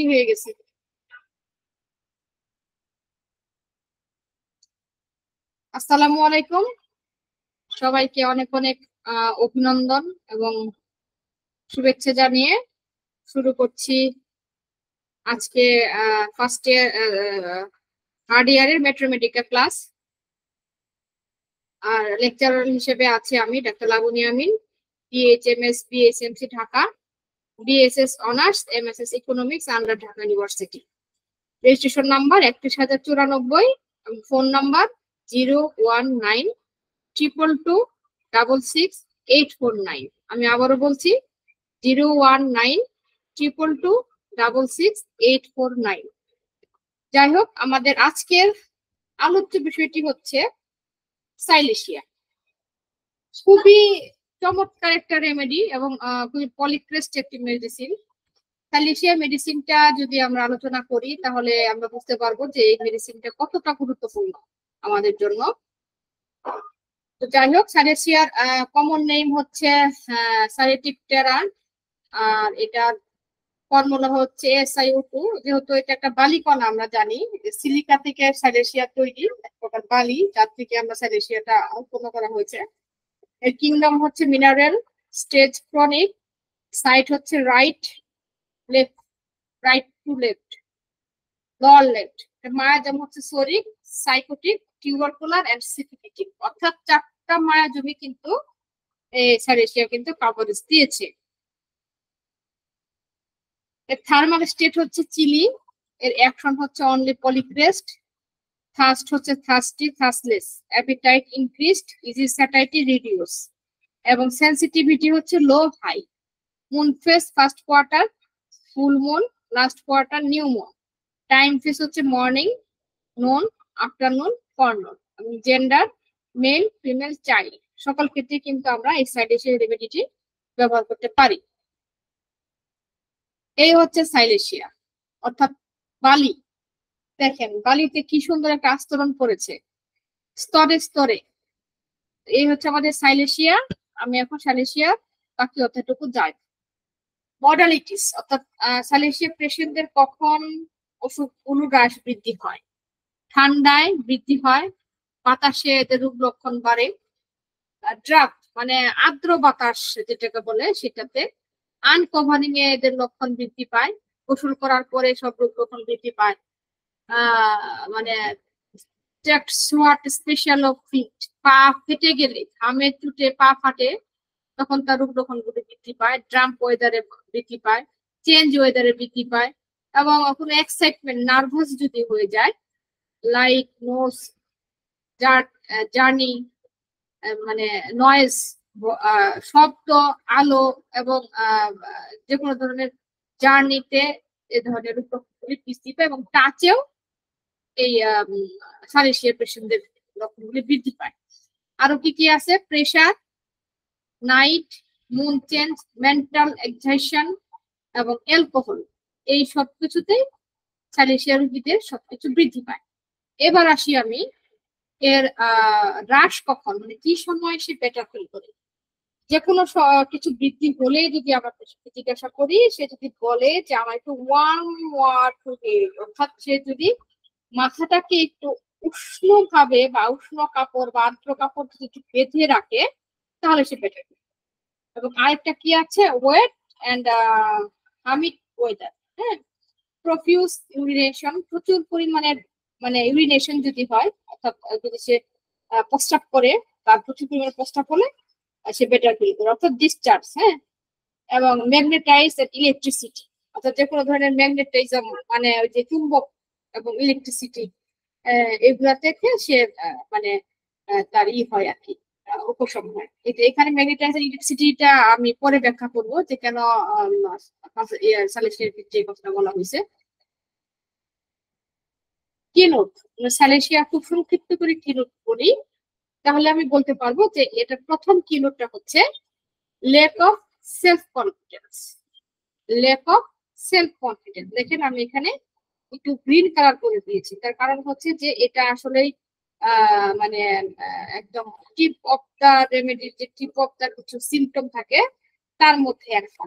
হয়ে গেছে। আসসালামু আলাইকুম, সবাইকে অনেক অনেক অভিনন্দন এবং শুভেচ্ছা জানিয়ে শুরু করছি আজকে ফার্স্ট ইয়ার থার্ড ইয়ারের মেট্রোমেডিক্যাল ক্লাস। আর লেকচারার হিসেবে আছে আমি doctor Laboni Amin, BHMS BSMC Dhaka, BSS honours MSS economics under Dhaka university. Registration number 31,094, phone number 01922266849। আমি আবারও বলছি 01922266849। যাই হোক, আমাদের আজকের আলোচ্য বিষয়টি হচ্ছে সাইলেশিয়া। খুবই চমৎকার একটা রেমেডি এবং খুবই পলিক্রেস্ট একটি মেডিসিন। সাইলেশিয়া মেডিসিনটা যদি আমরা আলোচনা করি তাহলে আমরা বুঝতে পারবো যে এই মেডিসিনটা কতটা গুরুত্বপূর্ণ আমাদের জন্য। তো যাই হোক, সাইলেশিয়ার কমন নেম হচ্ছে সাইলেটিপটেরা, আর এটার ফর্মুলা হচ্ছে SiO2। যেহেতু এটা একটা বালিকণা, আমরা জানি সিলিকা থেকে সাইলেশিয়া তৈরি, এক প্রকার বালি, যার থেকে আমরা সাইলেশিয়াটা উৎপন্ন করা হয়েছে। এর কিংডম হচ্ছে মিনারেল, স্টেজ ক্রনিক, সাইট হচ্ছে right left, right to left, lower left. Miasm হচ্ছে psoric, sycotic, tubercular and syphilitic. অর্থাৎ 4টা মায়াজমই কিন্তু সাইলেশিয়া কিন্তু কভারেজ দিয়েছে। এর থার্মাল স্টেট হচ্ছে চিলি, এর অ্যাকশন হচ্ছে অনলি পলিক্রেস্ট, থার্স্ট হচ্ছে thirsty thirstless, appetite increased, easy satiety reduce, এবং সেন্সিটিভিটি হচ্ছে low high. Moon phase first quarter, full moon last quarter, new moon. Time phase হচ্ছে মর্নিং, নুন, আফটারনুন, ফরনুন, এবং gender mail, female, child. সকল ক্ষেত্রে কিন্তু আমরা এই সাইলেশিয়া রেমেডিটি ব্যবহার করতে পারি। এই হচ্ছে সাইলেশিয়া অর্থাৎ বালি। দেখেন বালিতে কি সুন্দর একটা আস্তরণ পড়েছে স্তরে স্তরে। এই হচ্ছে আমাদের সাইলেশিয়া। আমি এখন সাইলেশিয়া বাকি অর্থটুকু যাই। মডালিটিস অর্থাৎ সাইলেশিয়া পেশেন্টদের কখন অসুখ অনুগ্রাস বৃদ্ধি হয়? ঠান্ডায় বৃদ্ধি হয়, বাতাসে এদের রোগ লক্ষণ বাড়ে, ড্রাফট মানে আর্দ্র বাতাস যেটাকে বলে সেটাতে, আনকভারিং এ এদের লক্ষণ বৃদ্ধি পায়, গোসল করার পরে সব রোগ লক্ষণ বৃদ্ধি পায়, মানে স্পেশাল অফ ফিট, পা ফেটে গেলে, ঘামে চুটে পা ফাটে, তখন তার রোগ লক্ষণ গুলো বৃদ্ধি পায়, ড্রাম্প ওয়েদারে বৃদ্ধি পায়, চেঞ্জ ওয়েদারে বৃদ্ধি পায়, এবং কোনো এক্সাইটমেন্ট নার্ভাস যদি হয়ে যায়, লাইক নোজ জার্নি, মানে নয়েজ, শব্দ, আলো, এবং যে কোনো ধরনের জার্নিতে এ ধরনের রোগ লক্ষণগুলি বৃদ্ধি পায়, এবং টাচেও এই সাইলেশিয়া পেশেন্টদের লক্ষণগুলি বৃদ্ধি পায়। আরো কি কি আছে? Pressure, night, moon change, mental excitation, এবং অ্যালকোহল, এই সবকিছুতেই সাইলেশিয়া রোগীদের সবকিছু বৃদ্ধি পায়। এবার আসি আমি এর হ্রাস কখন, মানে কি সময় সে বেটার ফিল করে। যে কোনো কিছু বৃদ্ধি হলে যদি আমরা জিজ্ঞাসা করি, সে যদি বলে যে আমার একটু ওয়ার্ম ওয়াটার, অর্থাৎ সে যদি মাথাটাকে একটু উষ্ণ ভাবে বা উষ্ণ কাপড় বা আর্দ্র কাপড় যদি একটু বেঁধে রাখে, তাহলে সে বেটার। এবং আরেকটা কি আছে? Wet and humid weather. হ্যাঁ, প্রফিউজ ইউরিনেশন, প্রচুর পরিমাণে মানে ইউরিনেশন যদি হয়, অর্থাৎ যদি সে প্রস্রাব করে, তার প্রচুর পরিমাণে প্রস্রাব হলে সে বেটার ফিল করে, অর্থাৎ ডিসচার্জ। হ্যাঁ, এবং ম্যাগনেটাইজ ইলেকট্রিসিটি, অর্থাৎ যে কোনো ধরনের ম্যাগনেটাইজম মানে ওই যে চুম্বক এবং ইলেকট্রিসিটি, এগুলা থেকে সে মানে তার হয় আর কি, উপশম হয়। এখানে ম্যাগনেটাইজ ইলেকট্রিসিটিটা আমি পরে ব্যাখ্যা করবো যে কেন সাইলেশিয়ার ক্ষেত্রে কথা বলা হয়েছে। কিনোট, সাইলেশিয়া খুব সংক্ষিপ্ত করে কিনোট বলি, তাহলে আমি বলতে পারবো যে এটা প্রথম কিনোটটা হচ্ছে lack of self confidence. Lack of self confidence, দেখেন আমি এখানে একটু গ্রিন কালার করে দিয়েছি, তার কারণ হচ্ছে যে এটা আসলেই মানে একদম টিপ অফ দা রেমেডি, যে টিপ অফ দা কিছু সিমটম থাকে তার মধ্যে একটা,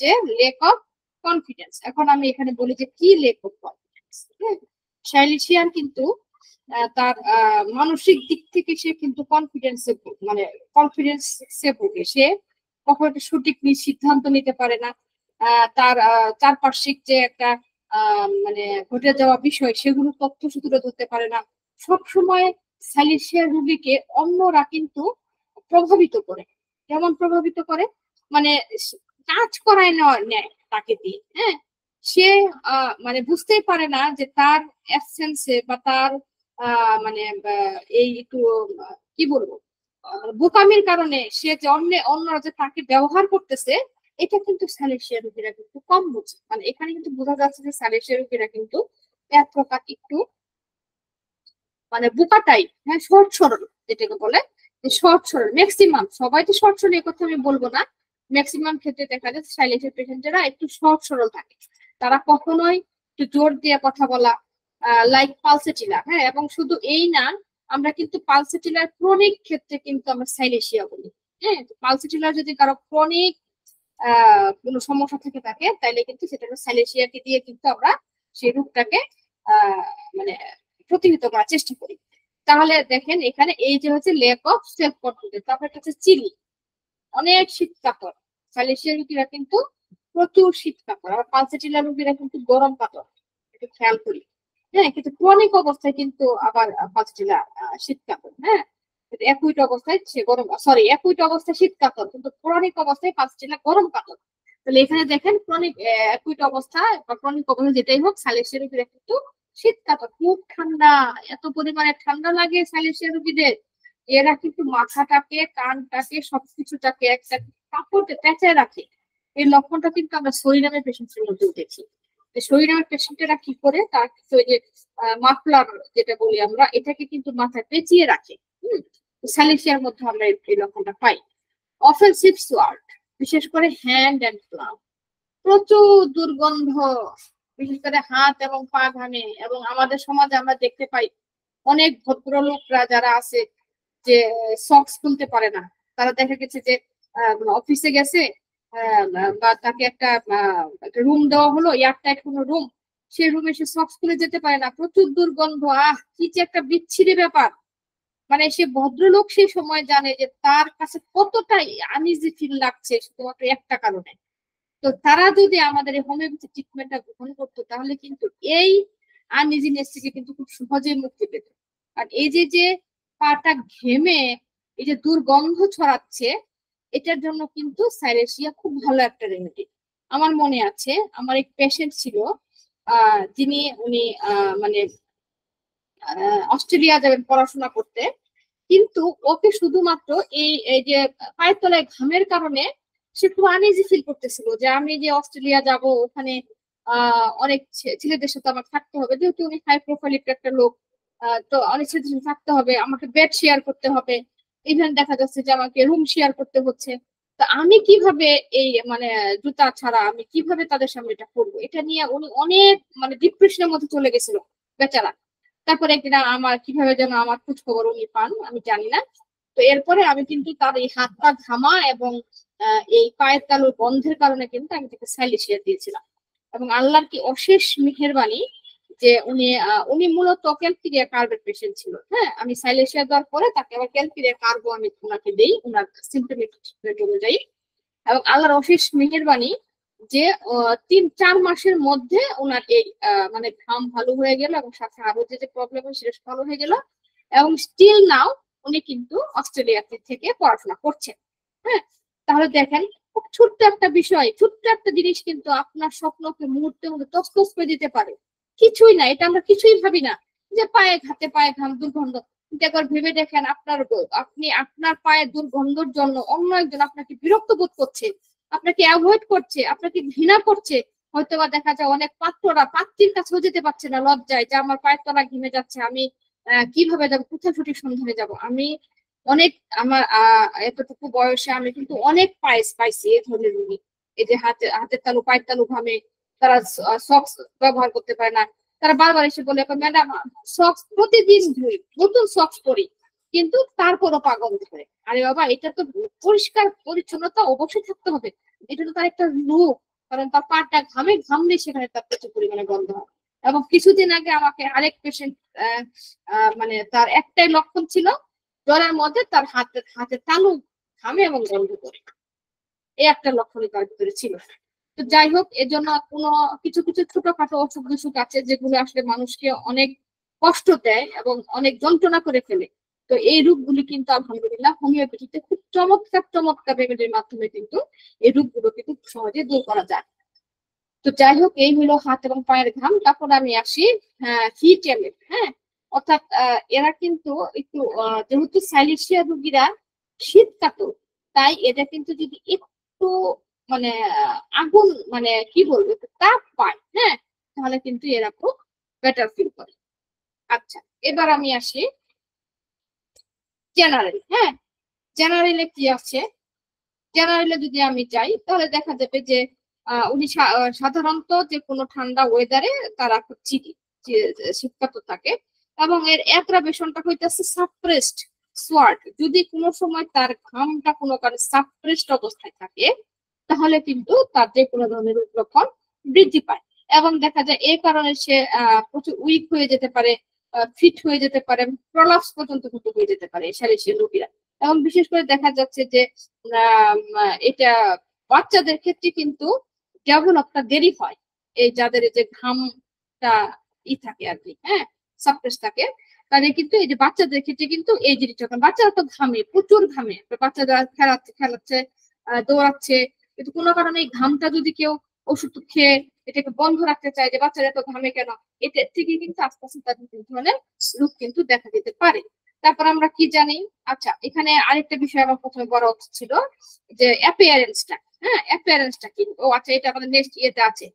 যে লেক অফ কনফিডেন্স। এখন আমি এখানে বলি যে কি লেক অফ কনফিডেন্স। সাইলেশিয়ান কিন্তু তার মানসিক দিক থেকে সে কিন্তু কনফিডেন্সে ভোগে। সে কখনো একটা সঠিক সিদ্ধান্ত নিতে পারে না। তার চারপার্শ্বিক যে একটা মানে ঘটে যাওয়া বিষয় সেগুলো তথ্য তুলে ধরতে পারে না। সবসময় সাইলেশিয়া রোগীকে অন্যরা কিন্তু প্রভাবিত করে। কেমন প্রভাবিত করে? মানে কাজ করায় নেয় তাকে দিয়ে। হ্যাঁ, সে মানে বুঝতেই পারে না যে তার অ্যাবসেন্সে বা তার মানে এই একটু কি বলবো বোকামির কারণে সে যে অন্যরা যে তাকে ব্যবহার করতেছে, এটা কিন্তু সাইলেশিয়া রোগীরা কিন্তু কম বুঝে। মানে এখানে কিন্তু বোঝা যাচ্ছে যে সাইলেশিয়া রোগীরা কিন্তু এক প্রকার একটু মানে বোকা টাইপ। হ্যাঁ, সহজ সরল যেটাকে বলে, সহজ সরল ম্যাক্সিমাম। সবাই তো সহজ সরল এই কথা আমি বলবো না, ম্যাক্সিমাম ক্ষেত্রে দেখা যায় সাইলেন্সের পেশেন্টেরা একটু সহজ সরল থাকে। তারা কখনোই একটু জোর দিয়ে কথা বলা, লাইক পালসেটিলা। হ্যাঁ, এবং শুধু এই না, আমরা কিন্তু পালসেটিলার ক্রনিক ক্ষেত্রে কিন্তু আমরা সাইলেশিয়া বলি। হ্যাঁ, পালসেটিলার যদি কারো ক্রনিক কোনো সমস্যা থেকে থাকে তাহলে কিন্তু সেটা সাইলেশিয়াকে দিয়ে কিন্তু আমরা সেই রোগটাকে মানে প্রতিহত করার চেষ্টা করি। তাহলে দেখেন এখানে এই যে হচ্ছে লেক অফ সেলফ কনফিডেন্স। তারপর হচ্ছে চিলি, অনেক শীত কাতর। সাইলেশিয়া রোগীরা কিন্তু প্রচুর শীত কাতর, আর পালসেটিলা রোগীরা কিন্তু গরম কাতর, একটু খেয়াল করি। হ্যাঁ, কিন্তু ক্রনিক অবস্থায় কিন্তু আবার পালসেটিলা শীত কাতর। হ্যাঁ, অ্যাকুইট অবস্থায় সে গরম, সরি অ্যাকুইট অবস্থায় শীত কাতর, কিন্তু ক্রনিক অবস্থায় পালসেটিলা গরম কাতর। তাহলে এখানে দেখেন ক্রনিক অ্যাকুইট অবস্থা বা ক্রনিক অবস্থা যেটাই হোক, সাইলেশিয়া রোগীরা কিন্তু শীত কাতর, খুব ঠান্ডা, এত পরিমাণে ঠান্ডা লাগে সাইলেশিয়া রোগীদের। এরা কিন্তু মাথাটাকে, কানটাকে, সবকিছুটাকে একটা কাপড়ে পেঁচায় রাখে। এই লক্ষণটা কিন্তু আমরা সরিনামের পেশেন্টের মধ্যেও দেখি। সরিনামের পেশেন্টেরা কি করে, তার ওই যে মাফলার যেটা বলি আমরা, এটাকে কিন্তু মাথায় পেঁচিয়ে রাখে। সাইলেশিয়ার মধ্যে আমরা এই লক্ষণটা পাই। অফেন্সিভ সোয়ার্ড, বিশেষ করে হ্যান্ড অ্যান্ড গ্লাভ, প্রচুর দুর্গন্ধ, বিশেষ করে হাত এবং পা ঘামে। এবং আমাদের সমাজে আমরা দেখতে পাই অনেক ভদ্রলোকরা যারা আছে যে সক্স খুলতে পারে না। তারা দেখা গেছে যে অফিসে গেছে, বা তাকে একটা রুম দেওয়া হলো, এয়ারটাইট কোনো রুম, সেই রুমে সে সক্স খুলে যেতে পারে না, প্রচুর দুর্গন্ধ। কি যে একটা বিচ্ছিরি ব্যাপার। মানে সে ভদ্রলোক সেই সময় জানে যে তার কাছে কতটাই আনইজি ফিল লাগছে শুধুমাত্র একটা কারণে। তো তারা যদি আমাদের এই হোমিওপ্যাথি ট্রিটমেন্টটা গ্রহণ করতো তাহলে কিন্তু এই আনইজিনেস থেকে কিন্তু খুব সহজেই মুক্তি পেত। আর এই যে যে পাটা ঘেমে এই যে দুর্গন্ধ ছড়াচ্ছে, এটার জন্য কিন্তু সাইলেশিয়া খুব ভালো একটা রেমেডি। আমার মনে আছে আমার এক পেশেন্ট ছিল, উনি মানে অস্ট্রেলিয়া যাবেন পড়াশোনা করতে, কিন্তু ওকে শুধুমাত্র এই যে পায়ের তলায় ঘামের কারণে সে খুব আনইজি ফিল করতেছিল যে আমি যে অস্ট্রেলিয়া যাব, ওখানে অনেক ছেলেদের সাথে আমার থাকতে হবে, যেহেতু উনি হাই প্রোফাইল একটা লোক। তো অনেক ছেলেদের সাথে থাকতে হবে, আমাকে বেড শেয়ার করতে হবে, ইভেন দেখা যাচ্ছে যে আমাকে রুম শেয়ার করতে হচ্ছে। তা আমি কিভাবে এই মানে জুতা ছাড়া আমি কিভাবে তাদের সামনে এটা করবো, এটা নিয়ে উনি অনেক মানে ডিপ্রেশনের মধ্যে চলে গেছিল বেচারা। তারপরে একদিন আমার কিভাবে যেন আমার খোঁজ খবর উনি পান, আমি জানি না। তো এরপরে আমি কিন্তু তার এই হাত পা ঘামা এবং এই পায়ের তালুর বন্ধের কারণে কিন্তু আমি তাকে সাইলেশিয়া দিয়েছিলাম। এবং আল্লাহর কি অশেষ মেহেরবানি যে উনি মূলত ক্যালকিরিয়া কার্বের পেশেন্ট ছিল। হ্যাঁ, আমি সাইলেশিয়া দেওয়ার পরে তাকে আবার ক্যালকিরিয়া কার্বো আমি ওনাকে দিই ওনার সিমটমেটিক অনুযায়ী। এবং আল্লাহর অশেষ মেহেরবানি যে 3-4 মাসের মধ্যে ওনার এই মানে ঘাম ভালো হয়ে গেল এবং সাথে আরো যে প্রবলেম সেটা ভালো হয়ে গেল। এবং স্টিল নাও উনি কিন্তু অস্ট্রেলিয়া থেকে পড়াশোনা করছেন। হ্যাঁ, তাহলে দেখেন খুব ছোট্ট একটা বিষয়, ছোট্ট একটা জিনিস কিন্তু আপনার স্বপ্নকে মুহূর্তের মধ্যে তছনছ করে দিতে পারে। কিছুই না, এটা আমরা কিছুই ভাবি না যে পায়ে ঘাম দুর্গন্ধ। কিন্তু একবার ভেবে দেখেন আপনি আপনার পায়ে দুর্গন্ধের জন্য অন্য একজন আপনাকে বিরক্ত বোধ করছে, আপনাকে অ্যাভয়েড করছে, আপনাকে ঘৃণা করছে। হয়তো বা দেখা যায় অনেক পাত্রীর কাছেও যেতে পারছে না লজ্জায় যে আমার পায়ের তলা ঘেমে যাচ্ছে, আমি কিভাবে যাবো, কোথায় ছুটির সন্ধানে যাব। আমি অনেক আমার এতটুকু বয়সে আমি কিন্তু অনেক পাইছি এই ধরনের রোগী। এই যে হাতের তালু পায়ের তালু ঘামে, তারা সক্স ব্যবহার করতে পারে না। তারা বারবার এসে বলে ম্যাডাম সক্স প্রতিদিন ধুই, নতুন সক্স পরি, কিন্তু তারপরও পা গন্ধ করে। আরে বাবা, এটা তো পরিষ্কার পরিচ্ছন্নতা অবশ্যই থাকতে হবে, এটা তো তার একটা রূপ, কারণ তার পাটা ঘামলে সেখানে তার প্রচুর পরিমাণে গন্ধ হয়। এবং কিছুদিন আগে আমাকে আরেক পেশেন্ট মানে তার একটাই লক্ষণ ছিল, জ্বরের মধ্যে তার হাতে তালু ঘামে এবং গন্ধ করে, এই একটা লক্ষণই তার ভিতরে ছিল। তো যাই হোক, এজন্য কোনো কিছু কিছু ছোটখাটো অসুখ বিসুখ আছে যেগুলো আসলে মানুষকে অনেক কষ্ট দেয় এবং অনেক যন্ত্রণা করে ফেলে। তো এই রোগগুলি কিন্তু আলহামদুলিল্লাহ হোমিওপ্যাথিতে খুব চমৎকার চমৎকার রেমেডির মাধ্যমে কিন্তু এই রোগগুলো কিন্তু সহজে দূর করা যায়। তো যাই হোক, এই হলো হাত এবং পায়ের ঘাম। তারপর আমি আসি হিট এলএফ। হ্যাঁ, অর্থাৎ এরা কিন্তু একটু যেহেতু সাইলেশিয়া রোগীরা শীতকাতর, তাই এটা কিন্তু যদি একটু মানে আগুন মানে কি বলবো একটু তাপ পায়, হ্যাঁ, তাহলে কিন্তু এরা খুব বেটার ফিল করে। আচ্ছা, এবার আমি আসি জেনারেল। হ্যাঁ, জেনারেলে কি আছে? জেনারেলে যদি আমি যাই তাহলে দেখা যাবে যে উনি সাধারণত যে কোনো ঠান্ডা ওয়েদারে তারা খুব শীতকাতর থাকে এবং এর অ্যাগ্রাভেশনটা হইতেছে সাপ্রেসড সোয়ার্ট। যদি কোনো সময় তার ঘামটা কোনো কারণে সাপ্রেসড অবস্থায় থাকে তাহলে কিন্তু তার যে কোনো ধরনের রোগ লক্ষণ বৃদ্ধি পায় এবং দেখা যায় এই কারণে সে প্রচুর উইক হয়ে যেতে পারে, ফিট হয়ে যেতে পারে, প্রলাপস পর্যন্ত কিন্তু হয়ে যেতে পারে সালিসিয়া রোগীরা। এবং বিশেষ করে দেখা যাচ্ছে যে এটা বাচ্চাদের ক্ষেত্রে কিন্তু ডেভেলপটা দেরি হয়, এই যাদের যে ঘামটা থাকে আর কি, হ্যাঁ, সাপ্রেস থাকে, তাদের কিন্তু এই যে বাচ্চাদের ক্ষেত্রে কিন্তু এই জিনিসটা, বাচ্চারা তো ঘামে, প্রচুর ঘামে, বাচ্চারা খেলাচ্ছে দৌড়াচ্ছে, কিন্তু কোনো কারণে এই ঘামটা যদি কেউ ওষুধ খেয়ে এটাকে বন্ধ রাখতে চায় যে বাচ্চারা এত ঘামে কেন, এটা থেকে কিন্তু আস্তে আস্তে তাদের ধরনের রোগ কিন্তু দেখা দিতে পারে। তারপর আমরা কি জানি? আচ্ছা, এখানে আরেকটা বিষয় আমার প্রথমে বলা উচিত ছিল যে অ্যাপিয়ারেন্সটা। হ্যাঁ, অ্যাপিয়ারেন্সটা কি? ও আচ্ছা, এটা আমাদের নেক্সট ইয়েতে আছে।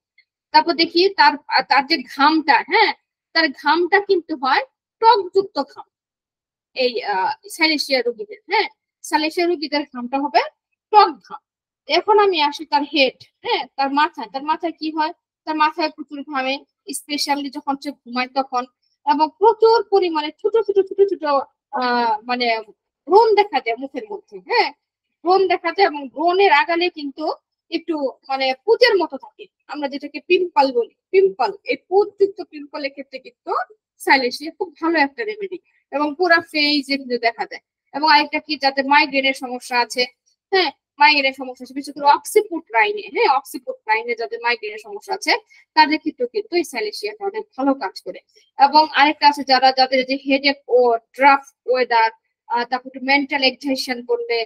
তারপর দেখি তার তার যে ঘামটা, হ্যাঁ, তার ঘামটা কিন্তু হয় টকযুক্ত ঘাম এই সাইলেশিয়া রোগীদের। হ্যাঁ, সাইলেশিয়া রোগীদের ঘামটা হবে টক ঘাম। এখন আমি আসি তার হেড। হ্যাঁ, তার মাথায় কি হয়? তার মাথায় প্রচুর ঘামে, স্পেশালি যখন সে ঘুমায় তখন, এবং প্রচুর পরিমাণে ছোট ছোট ছোট ছোট মানে ব্রণ দেখা যায় মুখের মধ্যে। হ্যাঁ, ব্রণ দেখা যায় এবং ব্রণের আগালে কিন্তু একটু মানে পুঁজের মতো থাকে, আমরা যেটাকে পিম্পল বলি। পিম্পল, এই পুঁজযুক্ত পিম্পলের ক্ষেত্রে কিন্তু সাইলেশিয়া খুব ভালো একটা রেমেডি এবং পুরা ফেজে কিন্তু দেখা যায়। এবং আরেকটা কি, যাতে মাইগ্রেনের সমস্যা আছে, হ্যাঁ, মাইগ্রেনের সমস্যা আছে বিশেষ করে অক্সিপুট্রাইনে, হ্যাঁ, অক্সিপুট্রাইনে যাদের মাইগ্রেনের সমস্যা আছে তাদের ক্ষেত্রেও কিন্তু এই সাইলেশিয়াটা অনেক ভালো কাজ করে। এবং আরেকটা আছে যাদের যে হেডেক ও ড্রাফ ওয়েদার, তারপর মেন্টাল এক্সাইটেশন করলে,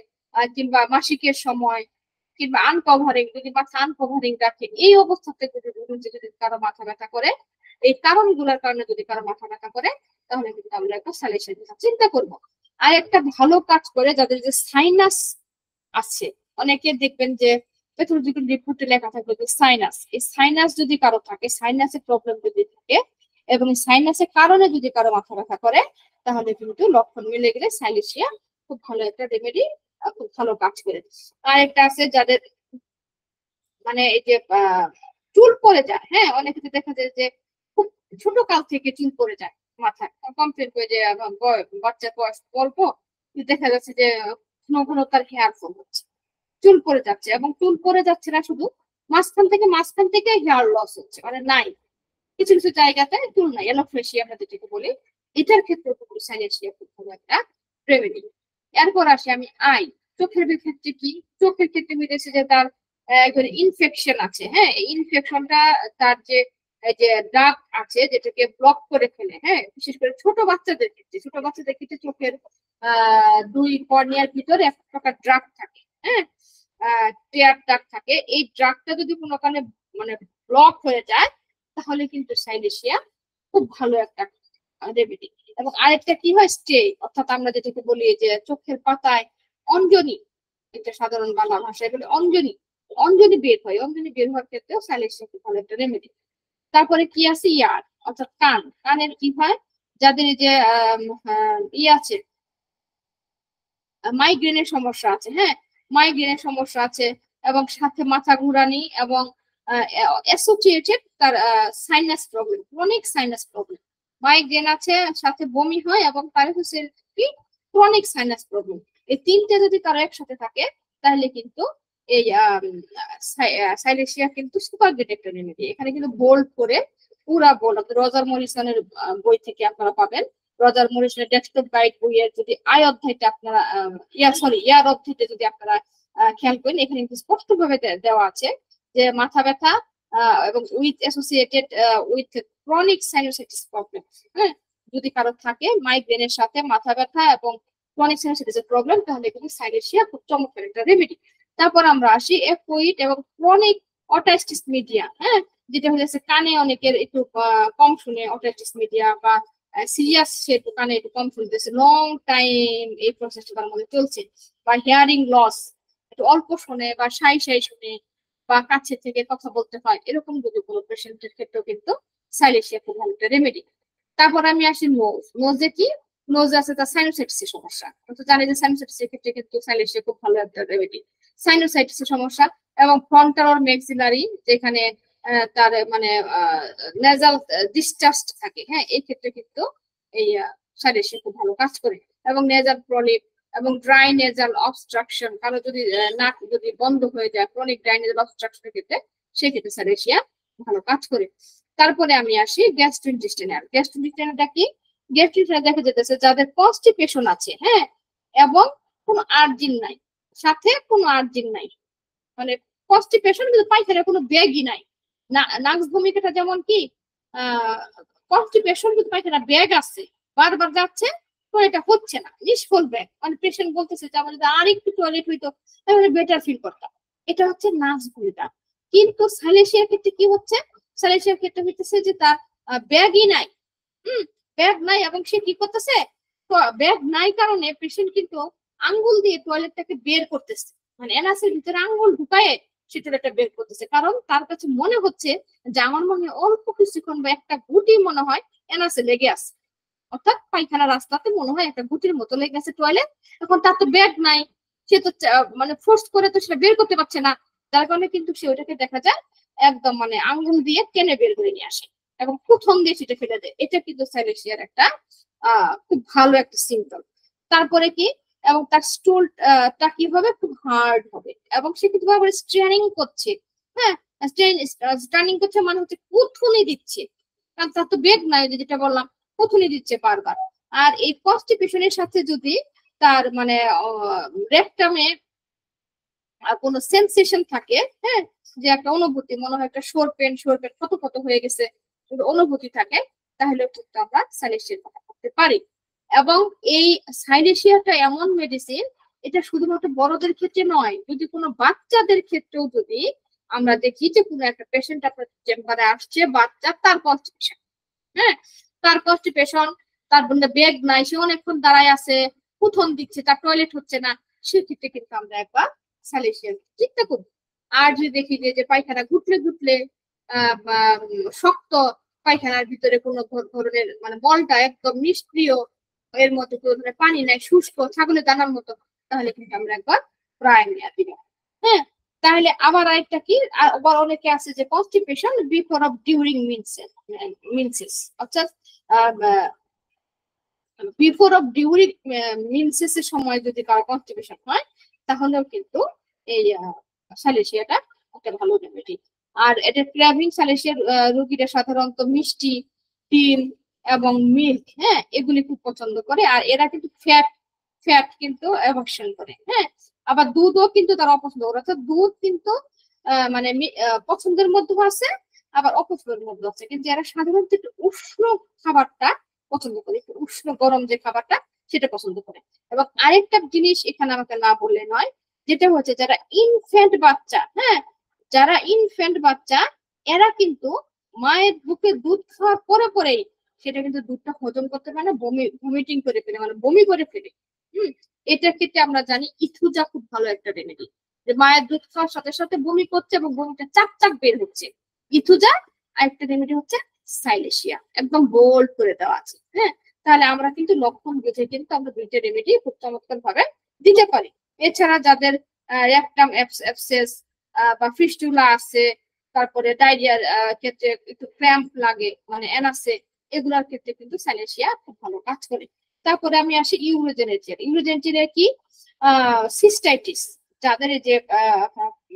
কিংবা মাসিকের সময়, কিংবা আনকভারিং, যদি মাথা আনকভারিং রাখে, এই অবস্থাতে যদি কারো মাথা ব্যথা করে, এই কারণগুলোর কারণে যদি কারো মাথা ব্যথা করে, তাহলে কিন্তু আমরা একটা সাইলেশিয়ার কথা চিন্তা করবো। আর একটা ভালো কাজ করে যাদের যে সাইনাস আছে, অনেকে দেখবেন যে প্যাথোলজিক্যাল রিপোর্টে লেখা থাকবে যে সাইনাস, এই সাইনাস যদি কারো থাকে, সাইনাসের প্রবলেম যদি থাকে এবং সাইনাসের কারণে যদি কারো মাথা ব্যথা করে, তাহলে কিন্তু লক্ষণ মিলে গেলে সাইলেশিয়া খুব ভালো একটা রেমেডি, খুব ভালো কাজ করে। আর একটা আছে যাদের মানে এই যে চুল পড়ে যায়। হ্যাঁ, অনেকে দেখা যায় যে খুব ছোট কাল থেকে চুল পড়ে যায় মাথায়, কমপ্লেন করে যে বাচ্চার বয়স অল্প, দেখা যাচ্ছে যে ঘন ঘন তার হেয়ার ফল হচ্ছে, চুল পড়ে যাচ্ছে, এবং চুল পড়ে যাচ্ছে না শুধু, মাঝখান থেকে হেয়ার লস হচ্ছে, মানে নাই, কিছু কিছু জায়গাতে চুল নাই, এলোফ্রেশিয়া আমরা যেটাকে বলি। এটার ক্ষেত্রে সাইলেশিয়া খুব ভালো একটা রেমেডি। এরপর আসি আমি চোখের ক্ষেত্রে কি? চোখের ক্ষেত্রে হইতেছে যে তার ইনফেকশন আছে। হ্যাঁ, এই ইনফেকশনটা তার যে দাগ আছে যেটাকে ব্লক করে ফেলে। হ্যাঁ, বিশেষ করে ছোট বাচ্চাদের ক্ষেত্রে চোখের দুই কর্নিয়ার ভিতরে এক প্রকার ড্রাগ থাকে। হ্যাঁ, টেয়ার দাগ থাকে। এই ড্রাগটা যদি কোনো কারণে মানে ব্লক হয়ে যায়, তাহলে কিন্তু সাইলেশিয়া খুব ভালো একটা রেমেডি। এবং আরেকটা কি হয়, স্টে, অর্থাৎ আমরা যেটাকে বলি যে চোখের পাতায় অঞ্জনি, এটা সাধারণ বাংলা ভাষায় বলে অঞ্জনি বের হয়, অঞ্জনি বের হওয়ার ক্ষেত্রেও সাইলেশিয়া খুব ভালো একটা রেমেডি। তারপরে কি আছে, ইয়ার, অর্থাৎ কানের কি হয়, যাদের যে আছে মাইগ্রেনের সমস্যা আছে। হ্যাঁ, মাইগ্রেনের সমস্যা আছে এবং সাথে মাথা ঘুরানি এবং অ্যাসোসিয়েটেড তার sinus problem, chronic sinus problem, migraine আছে সাথে বমি হয় এবং তার হচ্ছে কি ক্রনিক সাইনাস প্রবলেম, এই তিনটে যদি তারা একসাথে থাকে তাহলে কিন্তু এই সাইলেশিয়া কিন্তু সুপার গ্রেড একটা রেমেডি। এখানে কিন্তু বোল্ড করে পুরা বোল্ড, রজার মরিসনের বই থেকে আপনারা পাবেন। রজার মরিসনের ডেস্কটপ গাইড বইয়ের যদি অধ্যায়টা আপনারা ইয়ার অধ্যায়টা যদি আপনারা খেয়াল করেন, এখানে কিন্তু স্পষ্টভাবে দেওয়া আছে যে মাথা ব্যথা এবং with associated with chronic sinusitis problem, হ্যাঁ, যদি কারো থাকে মাইগ্রেনের সাথে মাথা ব্যথা এবং ক্রনিক সাইনোসাইটিসের প্রবলেম, তাহলে কিন্তু সাইলেশিয়া খুব চমৎকার একটা রেমেডি। তারপর আমরা আসি এফোইড এবং ক্রনিক অটাইটিস মিডিয়া, হ্যাঁ, যেটা হচ্ছে কানে অনেকের একটু কম শুনে অটাইটিস মিডিয়া, বা সিরিয়াস সেটু কানে একটু কম শুনতেছে, লং টাইম এই প্রসেসটা তার মধ্যে চলছে, বা হিয়ারিং লস, একটু অল্প শুনে বা সাই সাই শুনে বা কাছে থেকে কথা বলতে হয়, এরকম যদি কোনো পেশেন্টের ক্ষেত্রেও কিন্তু সাইলেশিয়া খুব ভালো একটা রেমেডি। তারপর আমি আসি নোজ। নোজে কি? নোজ আছে তার সাইনোসাইটিসের সমস্যা, তো জানি যে সাইনোসাইটিসের ক্ষেত্রে কিন্তু সাইলেশিয়া খুব ভালো একটা রেমেডি। সাইনোসাইটিসের সমস্যা এবং ফ্রন্টাল অর ম্যাক্সিলারি, যেখানে তার মানে নেজাল ডিসচার্জ থাকে, হ্যাঁ, এই ক্ষেত্রে কিন্তু এই সাইলেশিয়া খুব ভালো কাজ করে। এবং নেজাল প্রলিপ এবং ড্রাই নেজাল অবস্ট্রাকশন, কারো যদি নাক যদি বন্ধ হয়ে যায় ক্রনিক ড্রাই নেজাল অবস্ট্রাকশনের ক্ষেত্রে, সেক্ষেত্রে সাইলেশিয়া ভালো কাজ করে। তারপরে আমি আসি গ্যাস্ট্রোইন্টেস্টাইনাল। গ্যাস্ট্রোইন্টেস্টাইনাল কি? গ্যাস্ট্রোইন্টেস্টাইনাল দেখা যেতেছে যাদের কনস্টিপেশন আছে, হ্যাঁ, এবং কোনো আর্জিন নাই, সাথে কোনো আর্জিন নাই, মানে কনস্টিপেশন কিন্তু পায়খানার কোনো ব্যাগই নাই। নাক্স ভূমিকাটা যেমন কি কনস্টিপেশন কিন্তু পায়খানা ব্যাগ আছে, বারবার যাচ্ছে, তো এটা হচ্ছে না, নিষ্ফল ব্যাগ, মানে পেশেন্ট বলতেছে যে আমার যদি আর একটু টয়লেট হইতো তাহলে বেটার ফিল করতাম। এটা হচ্ছে নাক্স ভূমিকা। কিন্তু সাইলেশিয়ার ক্ষেত্রে কি হচ্ছে? সাইলেশিয়ার ক্ষেত্রে হইতেছে যে তার ব্যাগই নাই, ব্যাগ নাই, এবং সে কি করতেছে, তো ব্যাগ নাই কারণে পেশেন্ট কিন্তু আঙ্গুল দিয়ে টয়লেটটাকে বের করতেছে, মানে এনাসের ভিতরে আঙ্গুল ঢুকায়ে সে টয়লেটটা বের করতেছে, কারণ তার কাছে মনে হচ্ছে যে আমার মনে হয় অল্প কিছুক্ষণ বা একটা গুটি মনে হয় এনাসে লেগে আছে, অর্থাৎ পায়খানা রাস্তাতে মনে হয় একটা গুটির মতো লেগে আছে টয়লেট। এখন তার তো ব্যাগ নাই, সে তো মানে ফোর্স করে তো সেটা বের করতে পারছে না, যার কারণে কিন্তু সে ওইটাকে দেখা যায় একদম মানে আঙ্গুল দিয়ে টেনে বের করে নিয়ে আসে এবং প্রথম দিয়ে সেটা ফেলে দেয়। এটা কিন্তু সাইলেশিয়ার একটা খুব ভালো একটা সিম্পটম। তারপরে কি? এবং তার স্টুলটা কি হবে? খুব হার্ড হবে, এবং সে কিন্তু বারবার স্ট্রেনিং করছে, হ্যাঁ, স্ট্রেনিং করছে মানে হচ্ছে কুথুনি দিচ্ছে, কারণ তার তো বেগ নাই, যেটা বললাম, কুথুনি দিচ্ছে বারবার। আর এই কনস্টিপেশনের সাথে যদি তার মানে রেকটামে কোনো সেন্সেশন থাকে, হ্যাঁ, যে একটা অনুভূতি, মনে হয় একটা শোর পেন কত কত হয়ে গেছে, অনুভূতি থাকে, তাহলে কিন্তু আমরা সাইলেশিয়ার কথা বলতে পারি। এবং এই সাইলেশিয়াটা এমন মেডিসিন, এটা শুধুমাত্র বড়দের ক্ষেত্রে নয়, যদি কোনো বাচ্চাদের ক্ষেত্রেও যদি আমরা দেখি যে কোনো একটা পেশেন্ট আপনার চেম্বারে আসছে, বাচ্চা, তার কনস্টিপেশন, হ্যাঁ, তার কনস্টিপেশন, তার ব্যাগ নাই, সে অনেকক্ষণ দাঁড়ায় আছে, কুথন দিচ্ছে, তার টয়লেট হচ্ছে না, সেক্ষেত্রে কিন্তু আমরা একবার সাইলেশিয়ার চিন্তা করি। আর যদি দেখি যে পায়খানা ঘুটলে ঘুটলে শক্ত, পায়খানার ভিতরে কোনো ধরনের মানে মলটা একদম নিষ্ক্রিয়, এর মধ্যে কোনো ধরনের পানি নাই, শুষ্ক ছাগলের দানার মতো, তাহলে কিন্তু আমরা একবার প্রাইমিয়া দিব, হ্যাঁ। তাহলে আবার আরেকটা কি, আবার অনেকে আছে যে constipation before of during menses, অর্থাৎ বিফোর অফ ডিউরিং মিনসেস এর সময় যদি কারো কনস্টিপেশন হয়, তাহলেও কিন্তু এই সাইলেশিয়াটা একটা ভালো রেমেডি। আর এটা ক্র্যাভিং সাইলেশিয়ার রোগীরা সাধারণত মিষ্টি, ডিম এবং মিল্ক, হ্যাঁ, এগুলি খুব পছন্দ করে। আর এরা কিন্তু ফ্যাট কিন্তু অ্যাভরশন করে, হ্যাঁ। আবার দুধও কিন্তু তারা অপছন্দ করে, অর্থাৎ দুধ কিন্তু মানে পছন্দের মধ্যে আছে, আবার অপছন্দের মধ্যে আছে, কিন্তু এরা সাধারণত একটু উষ্ণ খাবারটা পছন্দ করে, একটু উষ্ণ গরম যে খাবারটা সেটা পছন্দ করে। এবং আরেকটা জিনিস এখানে আমাকে না বললে নয়, যেটা হচ্ছে যারা ইনফ্যান্ট বাচ্চা, হ্যাঁ, যারা ইনফ্যান্ট বাচ্চা, এরা কিন্তু মায়ের বুকে দুধ খাওয়ার পরে পরেই সেটা কিন্তু দুধটা হজম করতে পারে না, ভমিটিং করে ফেলে, মানে বমি করে ফেলে। এটার ক্ষেত্রে আমরা জানি ইথুজা খুব ভালো একটা রেমেডি, যে মায়ের দুধ খাওয়ার সাথে সাথে বমি করছে এবং বমিটা চাক চাক বের হচ্ছে, ইথুজা। আরেকটা রেমেডি হচ্ছে সাইলেশিয়া, একদম বোল্ড করে দেওয়া আছে, হ্যাঁ। তাহলে আমরা কিন্তু লক্ষণ বুঝে কিন্তু আমরা দুইটা রেমেডি খুব চমৎকার ভাবে দিতে পারি। এছাড়া যাদের রেকটাম অ্যাবসেস বা ফিস্টুলা আছে, তারপরে ডায়রিয়ার ক্ষেত্রে একটু ক্র্যাম্প লাগে, মানে এনাসে, এগুলোর ক্ষেত্রে কিন্তু সাইলেশিয়া খুব ভালো কাজ করে। তারপরে আমি আসি ইউরোজেনেটিয়া। ইউরোজেনেটিয়া কি? সিস্টাইটিস, যাদের এই যে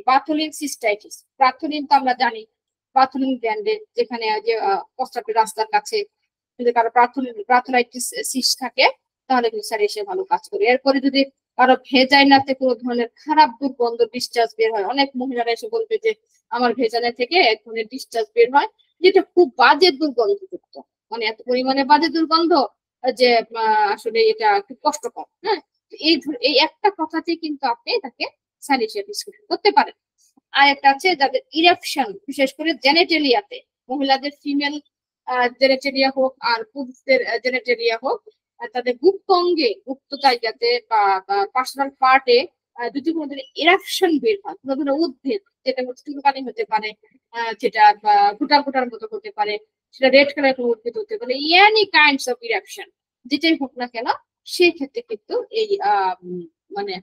বাথুলিন সিস্টাইটিস, বাথুলিন তো আমরা জানি বাথুলিন গ্ল্যান্ডে যেখানে যে প্রস্রাবের রাস্তার কাছে যদি কারো বাথুলাইটিস সিস্ট থাকে তাহলে কিন্তু স্যালিশিয়া ভালো কাজ করে। এরপরে যদি কারো ভেজাইনাতে কোনো ধরনের খারাপ দুর্গন্ধ ডিসচার্জ বের হয়, অনেক মহিলারা এসে বলবে যে আমার ভেজাইনা থেকে এক ধরনের ডিসচার্জ বের হয় যেটা খুব বাজে দুর্গন্ধযুক্ত, মানে এত পরিমাণে বাজে দুর্গন্ধ যে আসলে এটা খুব কষ্টকর। হ্যাঁ, এই একটা কথাতে কিন্তু আপনি তাকে স্যালিশিয়া প্রেসক্রিপশন করতে পারেন। আর একটা আছে যাদের ইরেকশন, বিশেষ করে জেনেটেলিয়াতে, মহিলাদের ফিমেল জেনেটেলিয়া হোক আর পুরুষদের জেনেটেলিয়া হোক, তাদের গুপ্ত অঙ্গে, গুপ্ত জায়গাতে বা পার্সোনাল পার্টে যদি কোনো ধরনের ইরেকশন বের হয়, কোনো ধরনের উদ্ভিদ, যেটা হচ্ছে চুলকানি হতে পারে, যেটা ফুটার ফুটার মতো হতে পারে, সেটা রেড কালার কোনো উদ্ভিদ হতে পারে, এনি কাইন্ডস অফ ইরেকশন যেটাই হোক না কেন, সেই ক্ষেত্রে কিন্তু এই মানে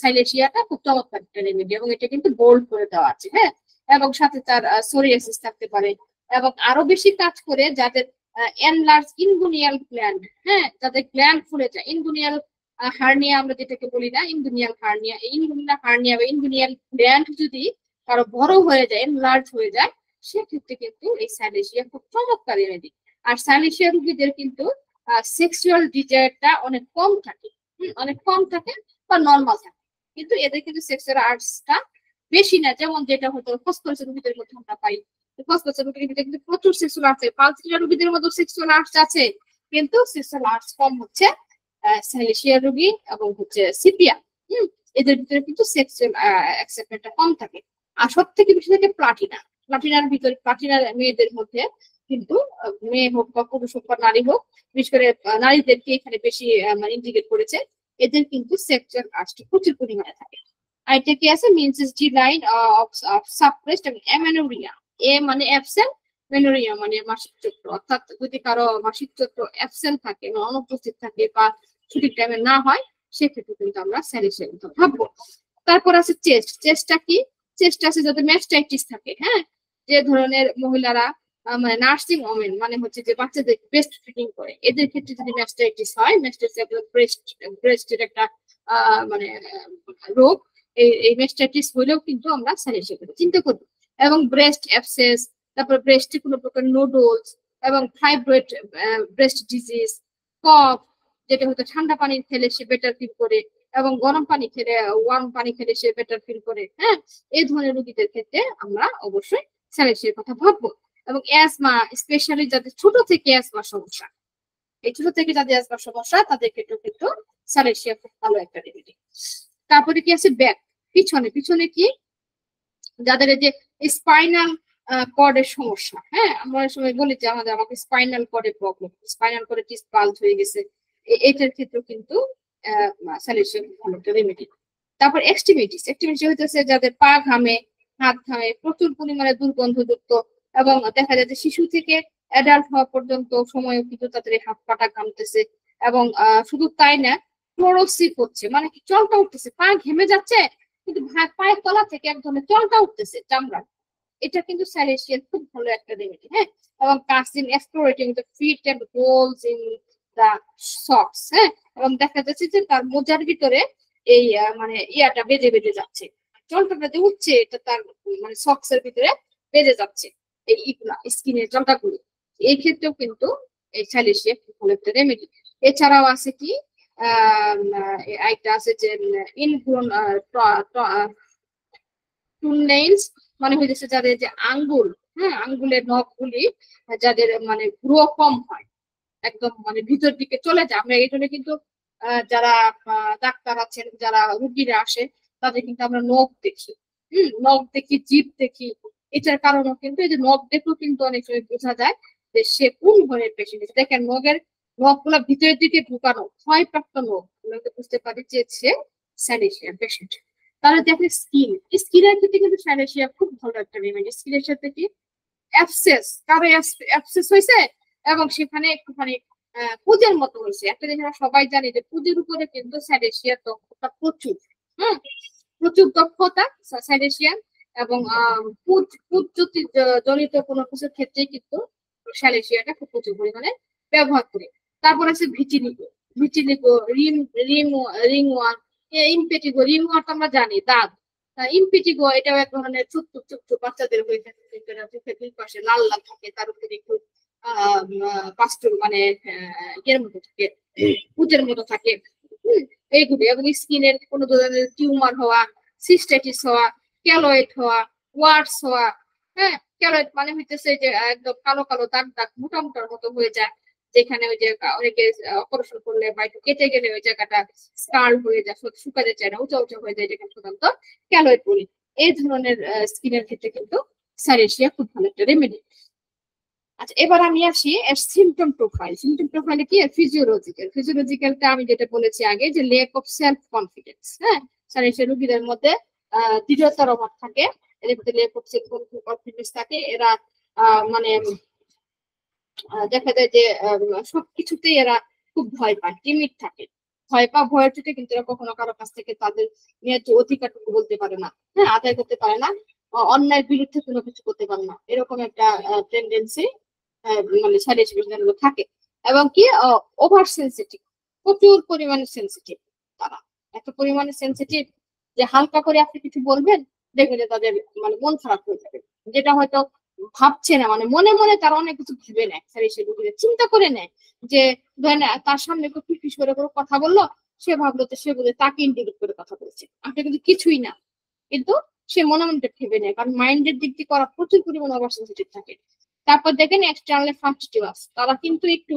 সাইলেশিয়াটা খুব চমৎকার একটা রেমেডি, এবং এটা কিন্তু বোল্ড করে দেওয়া আছে। হ্যাঁ, এবং সাথে তার সোরিয়াসিস থাকতে পারে, এবং আরো বেশি কাজ করে যাদের এনলার্জ ইনগুনিয়াল গ্ল্যান্ড, হ্যাঁ, যাদের গ্ল্যান্ড ফুলে যায়, ইনগুনিয়াল হার্নিয়া আমরা যেটাকে বলি না, ইনগুনিয়াল হার্নিয়া, এই ইনগুনিয়াল হার্নিয়া বা ইনগুনিয়াল গ্ল্যান্ড যদি কারো বড় হয়ে যায়, এনলার্জ হয়ে যায়, সেক্ষেত্রে কিন্তু এই সাইলেশিয়া খুব চমৎকার রেমেডি। আর সাইলেশিয়া রোগীদের কিন্তু সেক্সুয়াল ডিজায়ারটা অনেক কম থাকে, অনেক কম থাকে বা নর্মাল থাকে, কিন্তু এদের কিন্তু সেক্সুয়াল আর্টসটা বেশি না, যেমন যেটা হতো ফসফরাসের রোগীদের মধ্যে আমরা পাই। ফসফরাসের রোগীদের কিন্তু প্রচুর সেক্সুয়াল আর্টস, পালসিয়া রোগীদের মধ্যে সেক্সুয়াল আর্টস আছে, কিন্তু সেক্সুয়াল আর্টস কম হচ্ছে সাইলেশিয়া রোগী এবং হচ্ছে সিপিয়া, এদের ভিতরে কিন্তু সেক্সুয়াল অ্যাকসেপ্টমেন্টটা কম থাকে। আর সব থেকে বেশি থাকে প্লাটিনা, প্লাটিনার ভিতরে, প্লাটিনার মেয়েদের মধ্যে কিন্তু মেয়ে হোক বা পুরুষ হোক বা নারী হোক, বিশেষ করে নারীদেরকে এখানে বেশি ইন্ডিকেট করেছে, এদের কিন্তু সেক্সুয়াল আর্টসটা প্রচুর পরিমাণে থাকে। আর এটা কি আছে, means is the line of suppressed amenorrhoea, a মানে অ্যাবসেন্ট, মেনোরিয়া মানে মাসিক চক্র, অর্থাৎ যদি কারো মাসিক চক্র অ্যাবসেন্ট থাকে বা অনুপস্থিত থাকে বা সঠিক টাইমে না হয়, সেক্ষেত্রে কিন্তু আমরা স্যালিশিয়া কথা ভাববো। তারপর আছে চেস্ট, চেস্টটা কি, চেস্ট আছে যাদের ম্যাস্টাইটিস থাকে, হ্যাঁ, যে ধরনের মহিলারা মানে নার্সিং ওমেন, মানে হচ্ছে যে বাচ্চাদের ব্রেস্ট ফিডিং করে, এদের ক্ষেত্রে যদি ম্যাস্টাইটিস হয়, ম্যাস্টাইটিস ব্রেস্টের একটা মানে রোগ, এই ম্যাস্টাইটিস হলেও কিন্তু আমরা স্যালিশিয়া কথা চিন্তা করব। এবং ব্রেস্ট অ্যাবসেস, তারপর ব্রেস্টে কোনো প্রকার নোডলস এবং ফাইব্রয়েড ব্রেস্ট ডিজিজ, কফ, যেটা হয়তো ঠান্ডা পানি খেলে সে বেটার ফিল করে এবং গরম পানি খেলে, ওয়ার্ম পানি খেলে সে বেটার ফিল করে। হ্যাঁ, এই ধরনের রোগীদের ক্ষেত্রে আমরা অবশ্যই স্যালিশিয়ার কথা ভাববো। এবং অ্যাজমা, স্পেশালি যাদের ছোট থেকে অ্যাজমা সমস্যা, এই ছোট থেকে যাদের অ্যাজমা সমস্যা, তাদের ক্ষেত্রে কিন্তু স্যালিশিয়া খুব ভালো একটা রেমেডি। তারপরে কি আছে ব্যাক, পিছনে, পিছনে কি যাদের এই যে স্পাইনাল কর্ডের সমস্যা, হ্যাঁ, আমরা সময় বলি যে আমাকে স্পাইনাল কর্ডের প্রবলেম, স্পাইনাল কর্ডে ডিস্ক বাল্জ হয়ে গেছে, এটার ক্ষেত্রে কিন্তু স্যালিশিয়া ভালো একটা রেমেডি। তারপর এক্সট্রিমিটিস, এক্সট্রিমিটিস হইতেছে যাদের পা ঘামে, হাত ঘামে, প্রচুর পরিমাণে দুর্গন্ধযুক্ত, এবং দেখা যায় যে শিশু থেকে অ্যাডাল্ট হওয়া পর্যন্ত সময় কিন্তু তাদের হাত পাটা ঘামতেছে, এবং শুধু তাই না, ক্লোরোসিস হচ্ছে, মানে কি জলটা উঠতেছে, পা ঘেমে যাচ্ছে কিন্তু পায়ের তলা থেকে এক ধরনের জলটা উঠতেছে চামড়া, এটা কিন্তু স্যালিশিয়ার খুব ভালো একটা রেমেডি। হ্যাঁ, এবং casting exploring the feet and holes in the socks, হ্যাঁ, এবং দেখা যাচ্ছে যে তার মোজার ভিতরে এই মানে ইয়াটা বেজে বেজে যাচ্ছে, জলটা বেজে উঠছে, এটা তার মানে সক্স এর ভিতরে বেজে যাচ্ছে, এই ইগুলা স্কিনের জলটাগুলো, এই ক্ষেত্রেও কিন্তু এই স্যালিশিয়া খুব ভালো একটা রেমেডি। এছাড়াও আছে কি একটা আছে যে ইনগ্রোন টুননেইলস, মানে হইতেছে যাদের যে আঙ্গুল, হ্যাঁ, আঙ্গুলের নখগুলি যাদের মানে গ্রো কম হয়, একদম মানে ভিতর দিকে চলে যায়, আমরা এই জন্য কিন্তু যারা ডাক্তার আছেন, যারা রুগীরা আসে, তাদের কিন্তু আমরা নখ দেখি, নখ দেখি, জিভ দেখি, এটার কারণও কিন্তু এই যে নখ দেখেও কিন্তু অনেক সময় বোঝা যায় যে সে কোন ধরনের পেশেন্ট। দেখেন নখগুলা ভিতরের দিকে ঢুকানো, ক্ষয়প্রাপ্ত নখ, বুঝতে পারি যে সে স্যালিশিয়া পেশেন্ট। তাহলে দেখেন স্কিনের ক্ষেত্রে কিন্তু স্যালিশিয়া খুব ভালো একটা রেমেডি। স্কিনের সাথে কি অ্যাবসেস, কারো অ্যাবসেস হয়েছে এবং সেখানে একটুখানি পুজের মতো হয়েছে, একটা জিনিস আমরা সবাই জানি যে পুজের উপরে কিন্তু স্যালিশিয়ার দক্ষতা প্রচুর, প্রচুর দক্ষতা স্যালিশিয়ার, এবং পুজ জনিত কোনো কিছুর ক্ষেত্রে কিন্তু স্যালিশিয়াটা খুব প্রচুর পরিমাণে ব্যবহার করে। তারপর আছে vitiligo, ring one, impetigo, ringworm তো আমরা জানি দাঁত, ইমপেটিগো এটাও এক ধরনের ছোট্ট ছোট্ট বাচ্চাদের হয়ে থাকে, চোখের দুই পাশে লাল লাল থাকে, তার উপরে একটু পাস্তুর মানে ইয়ের মতো থাকে, পুঁতের মতো থাকে। এইগুলি এবং স্কিনের কোনো ধরনের টিউমার হওয়া, সিস্টাইটিস হওয়া, ক্যালয়েড হওয়া, ওয়ার্ডস হওয়া। হ্যাঁ, ক্যালয়েড মানে হইতেছে যে একদম কালো কালো দাগ দাগ মোটা মোটার মতো হয়ে যায়, যেখানে ওই যে অনেকে অপারেশন করলে বা একটু কেটে গেলে ওই জায়গাটা স্কার হয়ে যায়, শুকাতে চায় না, উঁচা উঁচা হয়ে যায়, যেখানে সাধারণত ক্যালয়েড বলি। এই ধরনের স্কিনের ক্ষেত্রে কিন্তু সাইলেশিয়া খুব ভালো একটা রেমেডি। আচ্ছা, এবার আমি আসি সিমটম প্রোফাইল। সিমটম প্রোফাইলে কি ফিজিওলজিক্যাল, ফিজিওলজিক্যালটা আমি যেটা বলেছি আগে যে লেক অফ সেলফ কনফিডেন্স। হ্যাঁ, সাইলেশিয়া রোগীদের মধ্যে দৃঢ়তার অভাব থাকে, এর মধ্যে লেক অফ সেলফ কনফিডেন্স থাকে। এরা মানে দেখা যায় যে সবকিছুতেই এরা খুব ভয় পায়, টিমিড থাকে, ভয়ের চোটে কিন্তু এরা কখনো কারো কাছ থেকে তাদের ন্যায্য অধিকারটুকু বলতে পারে না, হ্যাঁ, আদায় করতে পারে না, অন্যায়ের বিরুদ্ধে কোনো কিছু করতে পারে না, এরকম একটা টেন্ডেন্সি মানে শারীরিক থাকে। এবং কি ওভার সেন্সিটিভ, প্রচুর পরিমাণে সেন্সিটিভ তারা, এত পরিমাণে সেন্সিটিভ যে হালকা করে আপনি কিছু বলবেন দেখবেন যে তাদের মানে মন খারাপ হয়ে যাবে, যেটা হয়তো ভাবছে না, মানে মনে মনে তারা অনেক কিছু ভেবে নেয়, চিন্তা করে নেয় যে ধরেন তার সামনে একটু ফিস করে করে কথা বললো, সে ভাবলো তো সে বলে তাকে ইন্ডিকেট করে কথা বলছে, আপনি কিন্তু কিছুই না, কিন্তু সে মনে মনে ভেবে নেয়, কারণ মাইন্ডের দিক দিয়ে করা প্রচুর পরিমাণে ওভার সেন্সিটিভ থাকে। তারপর দেখেন এক্সটার্নাল ফাংশনাল, তারা কিন্তু একটু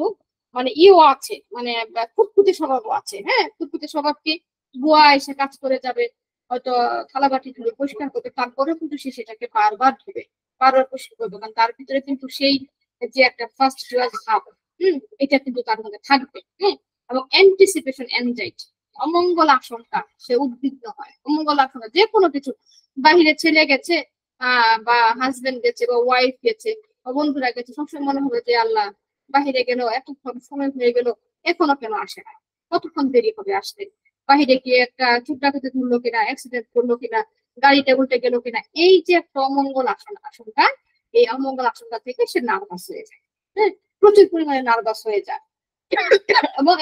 মানে ইও আছে, মানে ফুটফুটে স্বভাবও আছে। হ্যাঁ, ফুটফুটে স্বভাব কি, বুয়া এসে কাজ করে যাবে, হয়তো থালা বাটি ধুলে পরিষ্কার করতে, তারপরে কিন্তু সে সেটাকে বারবার ধুবে, বারবার পরিষ্কার করবে, কারণ তার ভিতরে কিন্তু সেই যে একটা ফার্স্ট ক্লাস ভাব, এটা কিন্তু তার মধ্যে থাকবে। হ্যাঁ, এবং অ্যান্টিসিপেশন এনজাইটি, অমঙ্গল আশঙ্কা, সে উদ্বিগ্ন হয়, অমঙ্গল আশঙ্কা যে কোনো কিছু, বাহিরে ছেলে গেছে বা হাজবেন্ড গেছে বা ওয়াইফ গেছে বা বন্ধুরা গেছে, সবসময় মনে হবে যে আল্লাহ বাহিরে গেল, এতক্ষণ সময় হয়ে গেল, এখনো কেন আসে না, কতক্ষণ দেরি হবে আসতে, বাহিরে গিয়ে একটা চুট্টাকে ধরলো কিনা, অ্যাক্সিডেন্ট করলো কিনা, গাড়িটা উল্টে গেল কিনা, এই যে একটা অমঙ্গল আশঙ্কা, এই অমঙ্গল আশঙ্কা থেকে সে নার্ভাস হয়ে যায়। হ্যাঁ, প্রচুর পরিমাণে নার্ভাস হয়ে যায় এবং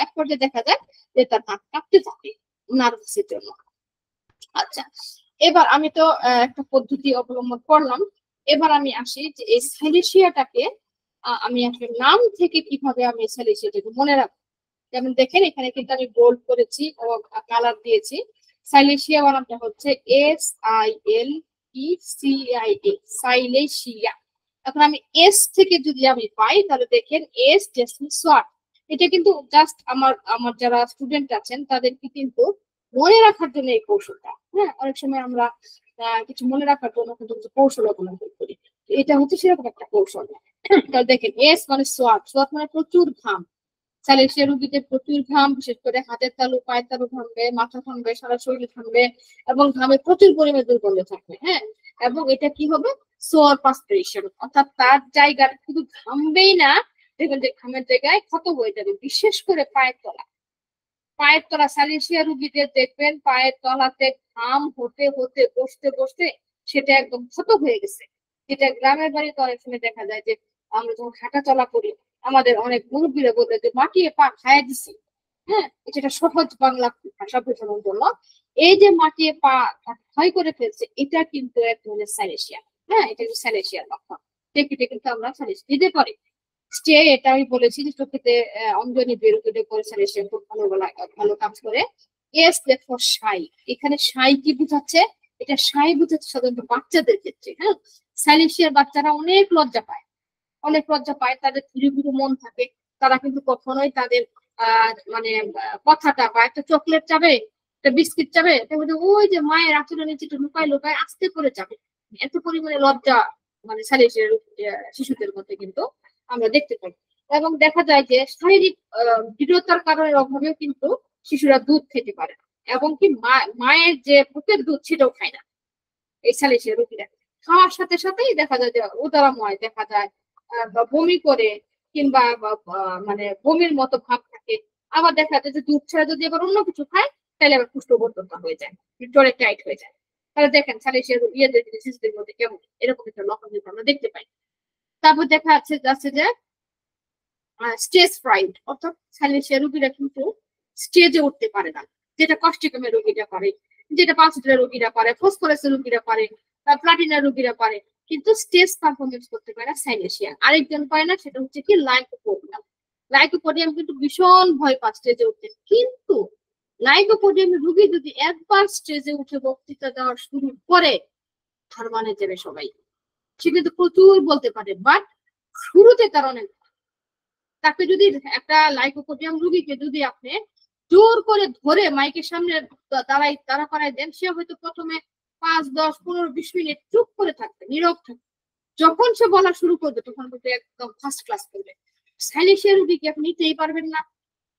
এক পর্যায়ে দেখা যায় যে তার হাত কাঁপতে থাকে নার্ভাসের জন্য। আচ্ছা, এবার আমি তো একটা পদ্ধতি অবলম্বন করলাম, এবার আমি আসি যে এই সাইলেশিয়াটাকে আমি একটা নাম থেকে কিভাবে আমি সাইলেশিয়াটাকে মনে রাখবো। যেমন দেখেন এখানে কিন্তু আমি বোল্ড করেছি ও কালার দিয়েছি। সাইলেশিয়া বানানটা হচ্ছে SILECIA, সাইলেশিয়া। এখন আমি এস থেকে যদি আমি পাই তাহলে দেখেন এস জেসমিন সোয়াট, এটা কিন্তু জাস্ট আমার যারা স্টুডেন্ট আছেন তাদেরকে কিন্তু মনে রাখার জন্য এই কৌশলটা। হ্যাঁ, অনেক সময় আমরা কিছু মনে রাখার জন্য কিন্তু কিছু কৌশল অবলম্বন করি, এটা হচ্ছে সেরকম একটা কৌশল। তাহলে দেখেন এস মানে সোয়াট, সোয়াট মানে প্রচুর ঘাম, সাইলেশিয়া রোগীদের প্রচুর ঘাম, বিশেষ করে হাতের তালু পায়ের তালু ঘামবে, মাথা ঘামবে, সারা শরীর ঘামবে এবং ঘামে প্রচুর পরিমাণে দুর্গন্ধ থাকবে। হ্যাঁ, এবং এটা কি হবে, সোয়ার পাসপিরেশন, অর্থাৎ তার জায়গা শুধু ঘামবেই না, দেখবেন যে ঘামের জায়গায় ক্ষত হয়ে যাবে, বিশেষ করে পায়ের তলা। পায়ের তলা সাইলেশিয়া রোগীদের দেখবেন পায়ের তলাতে ঘাম হতে হতে বসতে বসতে সেটা একদম ক্ষত হয়ে গেছে, যেটা গ্রামের বাড়িতে অনেক সময় দেখা যায় যে আমরা যখন হাঁটা চলা করি আমাদের অনেক মুরব্বীরা বলে যে মাটিয়ে পা খাইয়া দিছি। হ্যাঁ, এটা সহজ বাংলা ভাষা বোঝানোর জন্য, এই যে মাটিয়ে পা ক্ষয় করে ফেলছে এটা কিন্তু এক ধরনের সাইলেশিয়া। হ্যাঁ, এটা কিন্তু সাইলেশিয়ার লক্ষণ, এটা কিন্তু আমরা সাইলেশিয়া দিতে পারি। স্টে, এটা আমি বলেছি যে চোখেতে অঞ্জনি বেরোতে করে সাইলেশিয়া খুব ভালো কাজ করে। এস দেখো সাই, এখানে সাই কি বুঝাচ্ছে, এটা সাই বুঝাচ্ছে সাধারণত বাচ্চাদের ক্ষেত্রে। হ্যাঁ, সাইলেশিয়ার বাচ্চারা অনেক লজ্জা পায়, অনেক লজ্জা পায়, তাদের ধীরে ধীরে মন থাকে, তারা কিন্তু কখনোই তাদের মানে কথাটা বা একটা চকলেট চাবে, একটা বিস্কিট চাবে, ওই যে মায়ের আচরণে যেটা লুকায় লুকায় আস্তে করে চাবে, এত পরিমাণে লজ্জা মানে সাইলেশিয়ার শিশুদের মধ্যে কিন্তু আমরা দেখতে পাই। এবং দেখা যায় যে শারীরিক দৃঢ়তার কারণের অভাবেও কিন্তু শিশুরা দুধ খেতে পারে না, এবং কি মায়ের যে বুকের দুধ সেটাও খায় না এই সাইলেশিয়া রোগীরা। খাওয়ার সাথে সাথেই দেখা যায় যে উদরাময় দেখা যায়, বা বমি করে, কিংবা মানে বমির মতো ভাব থাকে। আবার দেখা যায় যে দুধ ছাড়া যদি আবার অন্য কিছু খায় তাহলে আবার কুষ্ঠবর্ধকতা হয়ে যায়, জলে টাইট হয়ে যায়। তাহলে দেখেন সাইলেশিয়া ইয়েদের শিশুদের মধ্যে কেমন এরকম একটা লক্ষণ কিন্তু আমরা দেখতে পাই। তারপর দেখা যাচ্ছে যে স্টেজ ফ্রাইড, অর্থাৎ সাইলেশিয়া রোগীরা কিন্তু স্টেজে উঠতে পারে না, যেটা কষ্টিকমের রোগীরা করে, যেটা পালসিটের রোগীরা করে, ফসফরাসের রোগীরা করে, প্লাটিনার রোগীরা করে, কিন্তু স্টেজ পারফরমেন্স করতে পারে না সাইলেশিয়া। আরেকজন পারে না, সেটা হচ্ছে কি লাইকোপোডিয়াম। লাইকোপোডিয়াম কিন্তু ভীষণ ভয় পায় স্টেজে উঠতে, কিন্তু লাইকোপোডিয়াম রোগী যদি একবার স্টেজে উঠে বক্তৃতা দেওয়া শুরু করে তার মানে যাবে সবাই। সে কিন্তু প্রচুর বলতে পারে, বাট শুরুতে তার অনেক, তাকে যদি একটা লাইকোপোডিয়াম রোগীকে যদি আপনি জোর করে ধরে মাইকের সামনে দাঁড়া করাই দেন, সে হয়তো প্রথমে 5, 10, 15, 20 মিনিট চুপ করে থাকবে, নীরব থাকবে। যখন সে বলা শুরু করবে তখন কিন্তু একদম ফার্স্ট ক্লাস করবে। সাইলেশিয়া রোগীকে আপনি নিতেই পারবেন না।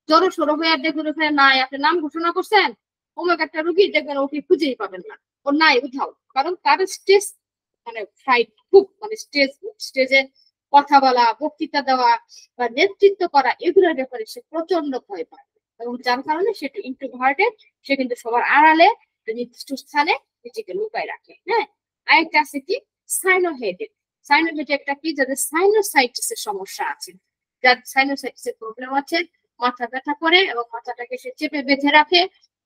জড়ো সড়ো হয়ে দেখবেন ওখানে নাই, আপনি নাম ঘোষণা করছেন অমুক একটা রোগী, দেখবেন ওকে খুঁজেই পাবেন না, ওর নাই উঠাও। কারণ তার স্টেজ মানে ফ্রাইট খুব, মানে স্টেজে কথা বলা, বক্তৃতা দেওয়া বা নেতৃত্ব করা, এগুলোর ব্যাপারে সে প্রচন্ড ভয় পায়, এবং যার কারণে সে ইন্ট্রোভার্টেড। সে কিন্তু সবার আড়ালে নির্দিষ্ট স্থানে নিজেকে লুকায় রাখে। হ্যাঁ, আরেকটা আছে কি সাইনোহেডেড। সাইনোহেড একটা কি, যাদের সাইনোসাইটিস এর সমস্যা আছে, যার সাইনোসাইটিস এর প্রবলেম আছে, মাথা ব্যথা করে এবং মাথাটাকে সে চেপে বেঁধে রাখে,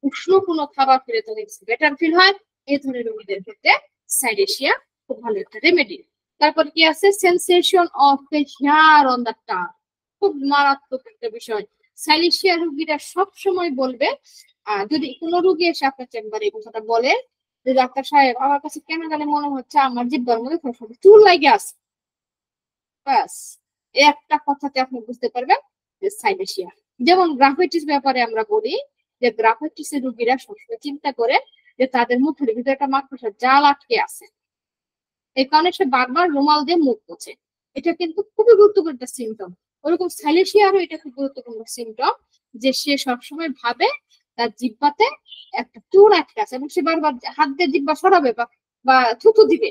উষ্ণ কোনো খাবার খেলে তাদের বেটার ফিল হয়, এই ধরনের রোগীদের ক্ষেত্রে সাইলেশিয়া খুব ভালো একটা রেমেডি। তারপর কি আছে sensation of the hair on the tongue, খুব মারাত্মক একটা বিষয়। সাইলেশিয়া রোগীরা সব সময় বলবে, যদি কোনো রোগী এসে আপনার চেম্বারে এই কথাটা বলে যে ডাক্তার সাহেব আমার কাছে কেন জানি মনে হচ্ছে আমার জিহ্বার মধ্যে চুল লাগে আছে, ব্যাস একটা কথাতে আপনি বুঝতে পারবেন যে সাইলেশিয়া। যেমন গ্রাফাইটিস ব্যাপারে আমরা বলি যে গ্রাফাইটিস এর রোগীরা সবসময় চিন্তা করে যে তাদের মুখের ভিতরে একটা মাকড়সার জাল আটকে আছে, এই কারণে সে বারবার রুমাল দিয়ে মুখ মুছে। এটা কিন্তু খুবই গুরুত্বপূর্ণ একটা সিমটম। ওরকম সাইলেশিয়ারও এটা খুব গুরুত্বপূর্ণ সিমটম, যে সে সবসময় ভাবে তার জিহ্বাতে একটা চোর আটকে আছে, এবং সে বারবার হাত দিয়ে জিহ্বা সরাবে বা থুথু দিবে।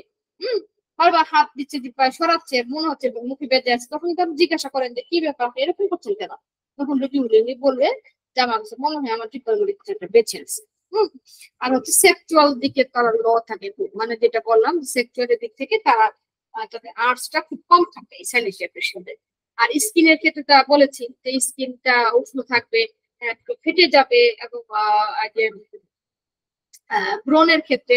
বারবার হাত দিচ্ছে, জিহ্বায় সরাচ্ছে, মনে হচ্ছে মুখে বেঁধে আছে। তখন তার জিজ্ঞাসা করেন যে কি ব্যাপার, এরকম করছেন কেন? তখন রোগী বলবে যে আমার কাছে মনে হয় আমার জিহ্বার মধ্যে কিছু একটা বেঁচে আছে। আর হচ্ছে সেক্সুয়াল দিকে তারা ল থাকে, মানে যেটা বললাম সেক্সুয়াল দিক থেকে তারা তাদের আর্টসটা খুব কম থাকে এই সাইলেশিয়া পেশেন্টদের। আর স্কিনের ক্ষেত্রে তা বলেছি যে স্কিনটা উষ্ণ থাকবে, একটু ফেটে যাবে, এবং ব্রণের ক্ষেত্রে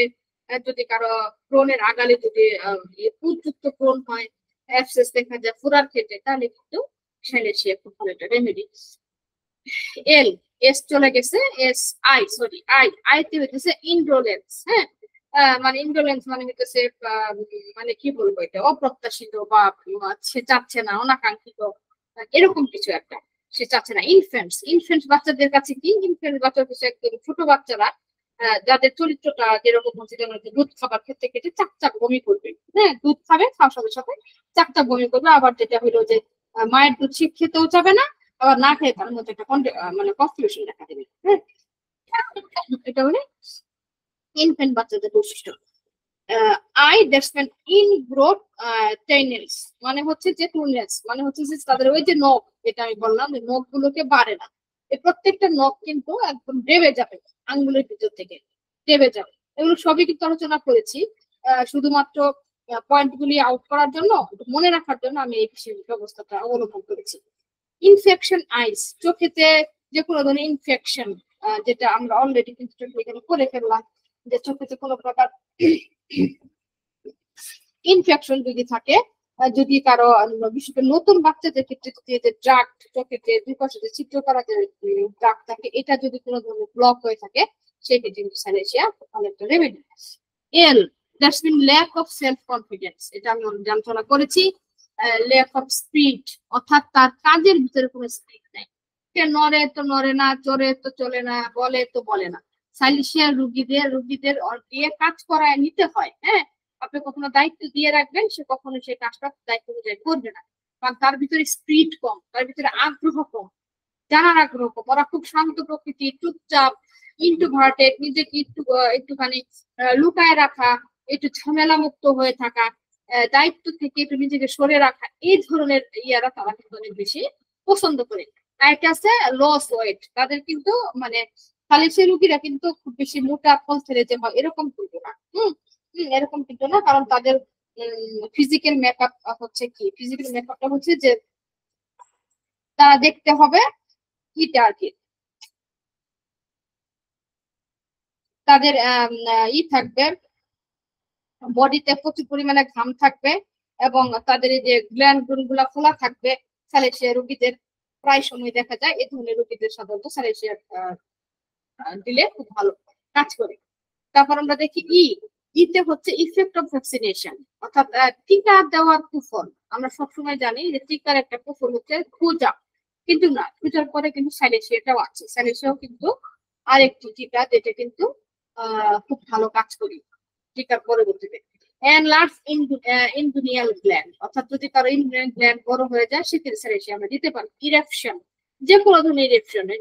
যদি কারো ব্রণের আগালে যদি পুঁজযুক্ত ব্রণ হয়, অ্যাবসেস দেখা যায় ফোড়ার ক্ষেত্রে, তাহলে কিন্তু সাইলেশিয়া খুব ভালো একটা রেমেডি। এল এস চলে গেছে, এস আই সরি আইতে হইতেছে ইন্ডোলেন্স। হ্যাঁ, মানে ইন্ডোলেন্স মানে হইতেছে মানে কি বলবো, এটা অপ্রত্যাশিত বা সে চাচ্ছে না, অনাকাঙ্ক্ষিত, এরকম কিছু একটা সে চাচ্ছে না। ইনফ্যান্টস বাচ্চাদের কাছে কি, ইনফ্যান্টস বাচ্চার কাছে একদম ছোট বাচ্চারা যাদের চরিত্রটা যেরকম হচ্ছে, যেমন দুধ খাবার ক্ষেত্রে কেটে চাকচাক বমি করবে। হ্যাঁ, দুধ খাবে, খাওয়ার সাথে সাথে চাকচাক বমি করবে। আবার যেটা হইলো যে মায়ের দুধ সে খেতেও যাবে না, আবার না খেয়ে তার মধ্যে একটা মানে কনফিউশন দেখা দেবে। হ্যাঁ, এটা হলে ইনফ্যান্ট বাচ্চাদের বৈশিষ্ট্য। আই দ্যাটসম্যান ইন গ্রোথ টেইনেলস, মানে হচ্ছে যে টুলনেস, মানে হচ্ছে যে তাদের ওই যে নখ, যেটা আমি বললাম যে নখ গুলোকে বাড়ে না, এই প্রত্যেকটা নখ কিন্তু একদম ডেবে যাবে, আঙ্গুলের ভিতর থেকে ডেবে যাবে। এগুলো সবই কিন্তু আলোচনা করেছি, শুধুমাত্র পয়েন্ট গুলি আউট করার জন্য, মনে রাখার জন্য আমি এই ব্যবস্থাটা অবলম্বন করেছি। ইনফেকশন আইস, চোখেতে যে কোনো ধরনের ইনফেকশন, যেটা আমরা অলরেডি কিন্তু এখানে করে ফেললাম, যে চোখেতে কোনো প্রকার ইনফেকশন যদি থাকে, যদি কারো বিশেষ করে নতুন বাচ্চাদের ক্ষেত্রে যে ড্রাগ, চোখের যে দুই পাশে যে ছিদ্র করা যে ড্রাগ থাকে, এটা যদি কোনো ধরনের ব্লক হয়ে থাকে, সেক্ষেত্রে কিন্তু সাইলেশিয়া অনেকটা remedy. L that's mean lack of self confidence, এটা আমি আলোচনা করেছি। ল্যাক অফ স্পিড, অর্থাৎ তার কাজের ভিতরে কোনো স্পিড নাই, সে নড়ে তো নড়ে না, চড়ে তো চলে না, বলে তো বলে না। সাইলেশিয়া রুগীদের দিয়ে কাজ করায় নিতে হয়। হ্যাঁ, আপনি কখনো দায়িত্ব দিয়ে রাখবেন, সে কখনো সেই কাজটা দায়িত্ব অনুযায়ী করবে না, কারণ তার ভিতরে স্পিড কম, তার ভিতরে আগ্রহ কম, জানার আগ্রহ কম। ওরা খুব শান্ত প্রকৃতি, চুপচাপ, ইন্ট্রোভার্টেড, নিজেকে একটুখানি লুকায় রাখা, একটু ঝামেলা মুক্ত হয়ে থাকা, দায়িত্ব থেকে একটু নিজেকে সরে রাখা, এই ধরনের ইয়ারা তারা কিন্তু অনেক বেশি পছন্দ করে। একটা আছে লস ওয়েট, তাদের কিন্তু মানে সাইলেশিয়া রোগীরা কিন্তু খুব বেশি মোটা ফল ছেড়ে যে হয় এরকম কিন্তু না। এরকম কিন্তু না, কারণ তাদের ফিজিক্যাল মেকআপ হচ্ছে কি, ফিজিক্যাল মেকআপটা হচ্ছে যে তারা দেখতে হবে এটা আর কি তাদের থাকবে, বডিতে প্রচুর পরিমাণে ঘাম থাকবে এবং তাদের এই যে গ্ল্যান্ড গুলা খোলা থাকবে। স্যালেসিয়া রোগীদের প্রায় সময় দেখা যায় এই ধরনের রোগীদের সাধারণত স্যালেসিয়া দিলে খুব ভালো কাজ করে। তারপর আমরা দেখি ইতে হচ্ছে ইফেক্ট অফ ভ্যাকসিনেশন, অর্থাৎ টিকা দেওয়ার কুফল। আমরা সবসময় জানি যে টিকার একটা কুফল হচ্ছে খোঁজা, কিন্তু না, খোঁজার পরে কিন্তু স্যালেসিয়াটাও আছে। স্যালেসিয়াও কিন্তু আরেকটি টিকা যেটা কিন্তু খুব ভালো কাজ করি টিকার পরবর্তীতে। এনলার্জ ইন্ডুনিয়াল গ্ল্যান্ড, অর্থাৎ যদি কারো ইন্ডুনিয়াল গ্ল্যান্ড বড় হয়ে যায় সেক্ষেত্রে স্যালেসিয়া আমরা দিতে পারি। ইরেকশন, যে কোনো ধরনের ইরেকশন, এই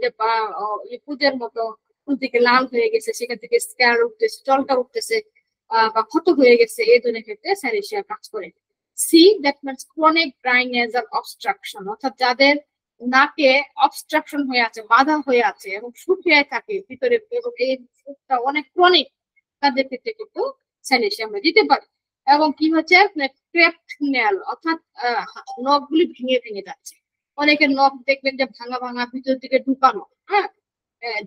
যে পুজের মতো দিকে লাল হয়ে গেছে, সেখান থেকে স্ক্যার উঠতেছে, জলটা উঠতেছে বা ক্ষত হয়ে গেছে, এই ধরনের ক্ষেত্রে স্যালেসিয়া কাজ করে। C, that means chronic dry nasal obstruction, অর্থাৎ যাদের নাকে অবস্ট্রাকশন হয়ে আছে, বাধা হয়ে আছে এবং শুকিয়ে থাকে ভিতরে এবং এই অনেক ক্রনিক, তাদের ক্ষেত্রে কিন্তু স্যালেসিয়া আমরা দিতে পারি। এবং কি হচ্ছে ক্রেপ্ট নেল, অর্থাৎ নখগুলি ভেঙে ভেঙে যাচ্ছে। অনেকের নখ দেখবেন যে ভাঙা ভাঙা, ভিতর দিকে ঢুকানো,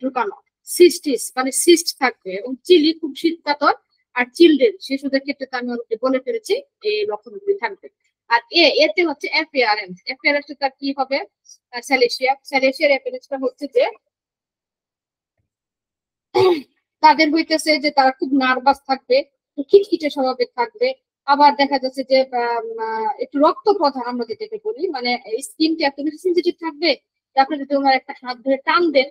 ঢুকানো। সিস্টিস মানে সিস্ট থাকবে এবং চিলি, খুব শীতকাতর। আর চিলড্রেন, শিশুদের ক্ষেত্রে তো আমি অলরেডি বলে ফেলেছি এই লক্ষণগুলি থাকবে। আর এতে হচ্ছে অ্যাপিয়ারেন্স। অ্যাপিয়ারেন্সটা কি হবে? স্যালেসিয়ার অ্যাপিয়ারেন্সটা হচ্ছে যে তাদের হইতেছে যে তারা খুব নার্ভাস থাকবে, খিটখিটে স্বভাবের থাকবে। আবার দেখা যাচ্ছে যে একটু রক্ত প্রধান আমরা যেটাকে বলি, মানে স্কিনটা এত বেশি সেনসিটিভ থাকবে, তারপরে যদি ওনার একটা হাত ধরে টান দেন